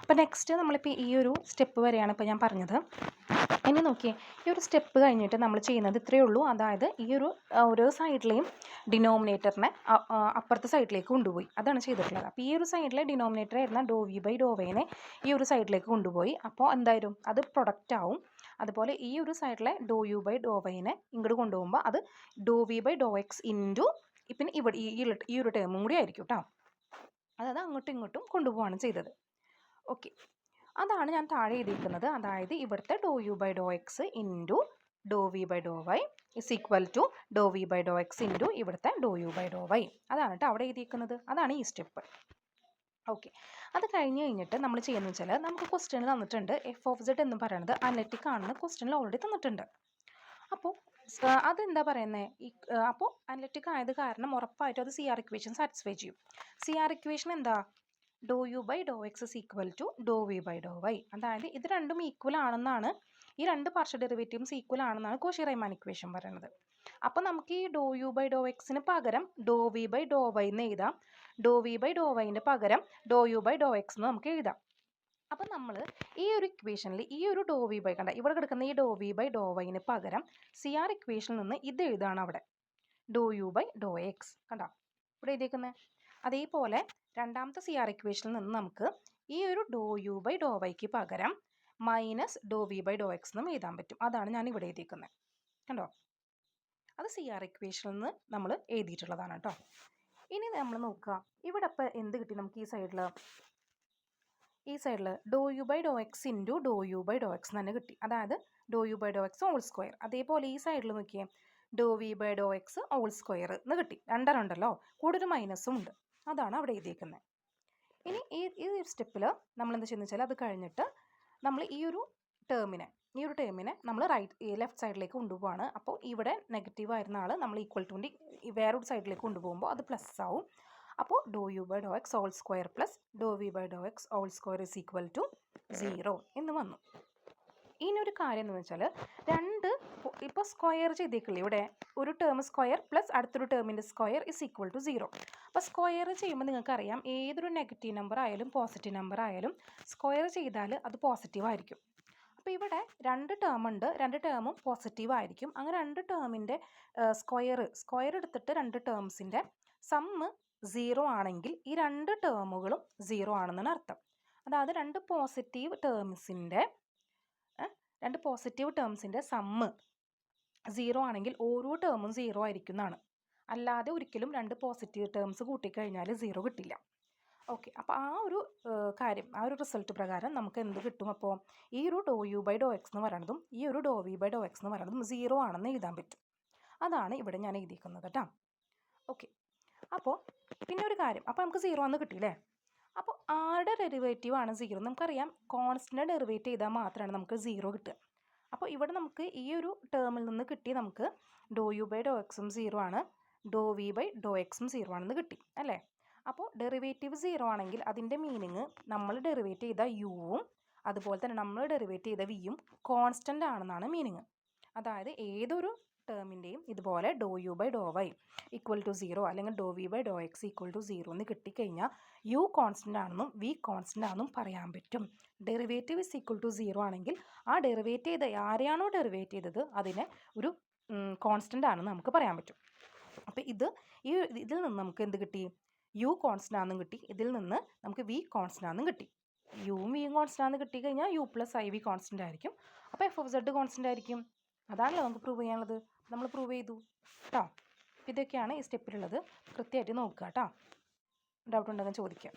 അപ്പോൾ നെക്സ്റ്റ് നമ്മളിപ്പോൾ ഈ ഒരു സ്റ്റെപ്പ് വരെയാണ് ഇപ്പോൾ ഞാൻ പറഞ്ഞത്. ഇനി നോക്കിയേ, ഈ ഒരു സ്റ്റെപ്പ് കഴിഞ്ഞിട്ട് നമ്മൾ ചെയ്യുന്നത് ഇത്രയേ ഉള്ളൂ. അതായത് ഈ ഒരു ഓരോ സൈഡിലെയും ഡിനോമിനേറ്ററിനെ അപ്പുറത്തെ സൈഡിലേക്ക് കൊണ്ടുപോയി, അതാണ് ചെയ്തിട്ടുള്ളത്. അപ്പോൾ ഈ ഒരു സൈഡിലെ ഡിനോമിനേറ്റർ ആയിരുന്ന ഡോ വി ബൈ ഡോ വൈനെ ഈ ഒരു സൈഡിലേക്ക് കൊണ്ടുപോയി. അപ്പോൾ എന്തായാലും അത് പ്രൊഡക്റ്റ് ആവും. അതുപോലെ ഈ ഒരു സൈഡിലെ ഡോ യു ബൈ ഡോ വൈനെ ഇങ്ങോട്ട് കൊണ്ടുപോകുമ്പോൾ അത് do v by do x into പിന്നെ ഇവിടെ ഈ ഒരു ടേമും കൂടി ആയിരിക്കും കേട്ടോ. അതായത് അങ്ങോട്ടും ഇങ്ങോട്ടും കൊണ്ടുപോവാണ് ചെയ്തത്. ഓക്കെ, അതാണ് ഞാൻ താഴെ എഴുതിയിരിക്കുന്നത്. അതായത് ഇവിടുത്തെ do u by do x into do v by do y is equal to do v by do x into ഇവിടുത്തെ do u by do y. അതാണ് കേട്ടോ അവിടെ എഴുതിയിരിക്കുന്നത്. അതാണ് ഈ സ്റ്റെപ്പ്. ഓക്കെ, അത് കഴിഞ്ഞിട്ട് നമ്മൾ ചെയ്യുന്നത് വെച്ചാൽ നമുക്ക് ക്വസ്റ്റ്യൻ തന്നിട്ടുണ്ട്. എഫ് ഓഫ് സെഡ് എന്ന് പറയുന്നത് അനലിറ്റിക് ആണെന്ന് ക്വസ്റ്റ്യനിൽ ഓൾറെഡി തന്നിട്ടുണ്ട്. അപ്പോൾ അതെന്താ പറയുന്നത്, അപ്പോൾ അനലിറ്റിക് ആയത് കാരണം ഉറപ്പായിട്ടും അത് സി ആർ ഇക്വേഷൻ സാറ്റിസ്ഫൈ ചെയ്യും. സി ആർ ഇക്വേഷൻ എന്താ, do u by do x is equal to do v by do y. അതായത് ഇത് രണ്ടും ഈക്വൽ ആണെന്നാണ്, ഈ രണ്ട് പാർഷ്യൽ ഡെറിവേറ്റീവ്സ് ഈക്വൽ ആണെന്നാണ് കോഷി-റൈമാൻ ഇക്വേഷൻ പറയുന്നത്. അപ്പോൾ നമുക്ക് ഈ ഡോ യു ബൈ ഡോ എക്സിന് പകരം ഡോ വി ബൈ ഡോ വൈ എന്ന് എഴുതാം. ഡോ വി ബൈ ഡോ വൈൻ്റെ പകരം ഡോ യു ബൈ ഡോ എക്സ് എന്ന് നമുക്ക് എഴുതാം. അപ്പം നമ്മൾ ഈ ഒരു ഇക്വേഷനിൽ ഈ ഒരു ഡോ വി ബൈ കണ്ട ഇവിടെ കിടക്കുന്ന ഈ do v by Dr wine പകരം സി ആർ ഇക്വേഷനിൽ നിന്ന് ഇത് എഴുതാണ് അവിടെ, ഡോ യു ബൈ ഡോ എക്സ് കണ്ട ഇവിടെ എഴുതിയേക്കുന്നത്. അതേപോലെ രണ്ടാമത്തെ സി ആർ ഇക്വേഷനിൽ നിന്ന് നമുക്ക് ഈ ഒരു ഡോ യു ബൈ ഡോ വൈക്ക് പകരം minus do v by do x എന്നും എഴുതാൻ പറ്റും. അതാണ് ഞാൻ ഇവിടെ എഴുതിയിരിക്കുന്നത് കണ്ടോ. അത് സി ആർ ഇക്വേഷനിൽ നിന്ന് നമ്മൾ എഴുതിയിട്ടുള്ളതാണ് കേട്ടോ. ഇനി നമ്മൾ നോക്കുക, ഇവിടെ ഇപ്പോൾ എന്ത് കിട്ടി നമുക്ക് ഈ സൈഡിൽ do u by do x into do u by do x തന്നെ കിട്ടി. അതായത് do u by do x whole square. അതേപോലെ ഈ സൈഡിൽ നോക്കിയേ, do v by do x whole square എന്ന് കിട്ടി. രണ്ടെണ്ണം ഉണ്ടല്ലോ, കൂടെ ഒരു മൈനസും ഉണ്ട്. അതാണ് അവിടെ എഴുതിയിരിക്കുന്നത്. ഇനി ഈ സ്റ്റെപ്പിൽ നമ്മൾ എന്താ ചെയ്യുന്നത് വെച്ചാൽ അത് കഴിഞ്ഞിട്ട് നമ്മൾ ഈ ഒരു ടേമിനെ നമ്മൾ ലെഫ്റ്റ് സൈഡിലേക്ക് കൊണ്ടുപോവാണ്. അപ്പോൾ ഇവിടെ നെഗറ്റീവ് ആയിരുന്ന ആൾ നമ്മൾ ഈക്വൽ ടു വേറൊരു സൈഡിലേക്ക് കൊണ്ടുപോകുമ്പോൾ അത് പ്ലസ് ആവും. അപ്പോൾ do u by do x whole square plus do v by do x whole square is equal to 0 എന്ന് വന്നു. ഇനി ഒരു കാര്യം എന്ന് വെച്ചാൽ ഇപ്പോൾ സ്ക്വയർ ചെയ്തേക്കില്ലേ, ഇവിടെ ഒരു ടേം സ്ക്വയർ പ്ലസ് അടുത്തൊരു ടേമിൻ്റെ സ്ക്വയർ ഇസ് ഈക്വൽ ടു 0. അപ്പോൾ സ്ക്വയർ ചെയ്യുമ്പോൾ നിങ്ങൾക്കറിയാം ഏതൊരു നെഗറ്റീവ് നമ്പർ ആയാലും പോസിറ്റീവ് നമ്പർ ആയാലും സ്ക്വയർ ചെയ്താൽ അത് പോസിറ്റീവ് ആയിരിക്കും. അപ്പോൾ ഇവിടെ രണ്ട് ടേം ഉണ്ട്, രണ്ട് ടേമും പോസിറ്റീവ് ആയിരിക്കും. അങ്ങനെ രണ്ട് ടേമിൻ്റെ സ്ക്വയർ എടുത്തിട്ട് രണ്ട് ടേംസിൻ്റെ സമ്മ് 0 ആണെങ്കിൽ ഈ രണ്ട് ടേമുകളും 0 ആണെന്നാണ് അർത്ഥം. അതായത് രണ്ട് പോസിറ്റീവ് ടേംസിൻ്റെ സമ്മ് 0 ആണെങ്കിൽ ഓരോ ടേമും 0 ആയിരിക്കും എന്നാണ്. അല്ലാതെ ഒരിക്കലും രണ്ട് പോസിറ്റീവ് ടേംസ് കൂട്ടിക്കഴിഞ്ഞാൽ 0 കിട്ടില്ല. ഓക്കെ, അപ്പോൾ ആ ഒരു കാര്യം, ആ ഒരു റിസൾട്ട് പ്രകാരം നമുക്ക് എന്ത് കിട്ടും, അപ്പോൾ ഈ ഒരു ഡോ യു ബൈ ഡോ എക്സ് എന്ന് പറയുന്നതും ഈ ഒരു ഡോ വി ബൈ ഡോ എക്സ് എന്ന് പറയുന്നതും 0 ആണെന്ന് എഴുതാൻ പറ്റും. അതാണ് ഇവിടെ ഞാൻ എഴുതിയിരിക്കുന്നത് കേട്ടോ. ഓക്കെ, അപ്പോൾ പിന്നെ ഒരു കാര്യം, അപ്പോൾ നമുക്ക് 0 ആണെന്ന് കിട്ടിയില്ലേ. അപ്പോൾ ആരുടെ ഡെറിവേറ്റീവ് ആണ് 0? നമുക്കറിയാം കോൺസ്റ്റൻ്റ് ഡെറിവേറ്റ് ചെയ്താൽ മാത്രമാണ് നമുക്ക് 0 കിട്ടുക. അപ്പോൾ ഇവിടെ നമുക്ക് ഈ ഒരു ടേമിൽ നിന്ന് കിട്ടി, നമുക്ക് ഡോ യു ബൈ ഡോ എക്സും 0 ആണ്, ഡോ വി ബൈ ഡോ എക്സും 0 ആണെന്ന് കിട്ടി അല്ലേ. അപ്പോൾ ഡെറിവേറ്റീവ് 0 ആണെങ്കിൽ അതിൻ്റെ മീനിങ് നമ്മൾ ഡെറിവേറ്റ് ചെയ്ത യുവും അതുപോലെ തന്നെ നമ്മൾ ഡെറിവേറ്റ് ചെയ്ത വിയും കോൺസ്റ്റൻ്റ് ആണെന്നാണ് മീനിങ്. അതായത് ഏതൊരു ടേമിൻ്റെയും ഇതുപോലെ do u by do y equal to 0 അല്ലെങ്കിൽ do v by do x equal to 0 എന്ന് കിട്ടിക്കഴിഞ്ഞാൽ യു കോൺസ്റ്റൻ്റ് ആണെന്നും വി കോൺസ്റ്റൻ്റ് ആണെന്നും പറയാൻ പറ്റും. ഡെറിവേറ്റീവ് ഇസ് ഈക്വൽ ടു 0 ആണെങ്കിൽ ആ ഡെറിവേറ്റ് ചെയ്ത ആരെയാണോ ഡെറിവേറ്റ് ചെയ്തത് അതിനെ ഒരു കോൺസ്റ്റൻ്റ് ആണെന്ന് നമുക്ക് പറയാൻ പറ്റും. അപ്പോൾ ഇതിൽ നിന്ന് നമുക്ക് എന്ത് കിട്ടി, യു കോൺസ്റ്റൻ്റ് ആണെന്നും കിട്ടി, ഇതിൽ നിന്ന് നമുക്ക് വി കോൺസ്റ്റൻ്റ് ആണെന്നും കിട്ടി. യുവും വിയും കോൺസ്റ്റൻ്റ് ആണെന്ന് കിട്ടിക്കഴിഞ്ഞാൽ u plus i v constant ആയിരിക്കും. അപ്പോൾ എഫ് ഓഫ് സെഡ് കോൺസ്റ്റൻ്റ് ആയിരിക്കും. അതാണല്ലോ നമുക്ക് പ്രൂവ് ചെയ്യാനുള്ളത്, നമ്മൾ പ്രൂവ് ചെയ്തു കേട്ടോ. ഇതൊക്കെയാണ് ഈ സ്റ്റെപ്പിലുള്ളത്. കൃത്യമായിട്ട് നോക്കുക കേട്ടോ. ഡൗട്ട് ഉണ്ടെങ്കിൽ ചോദിക്കാം.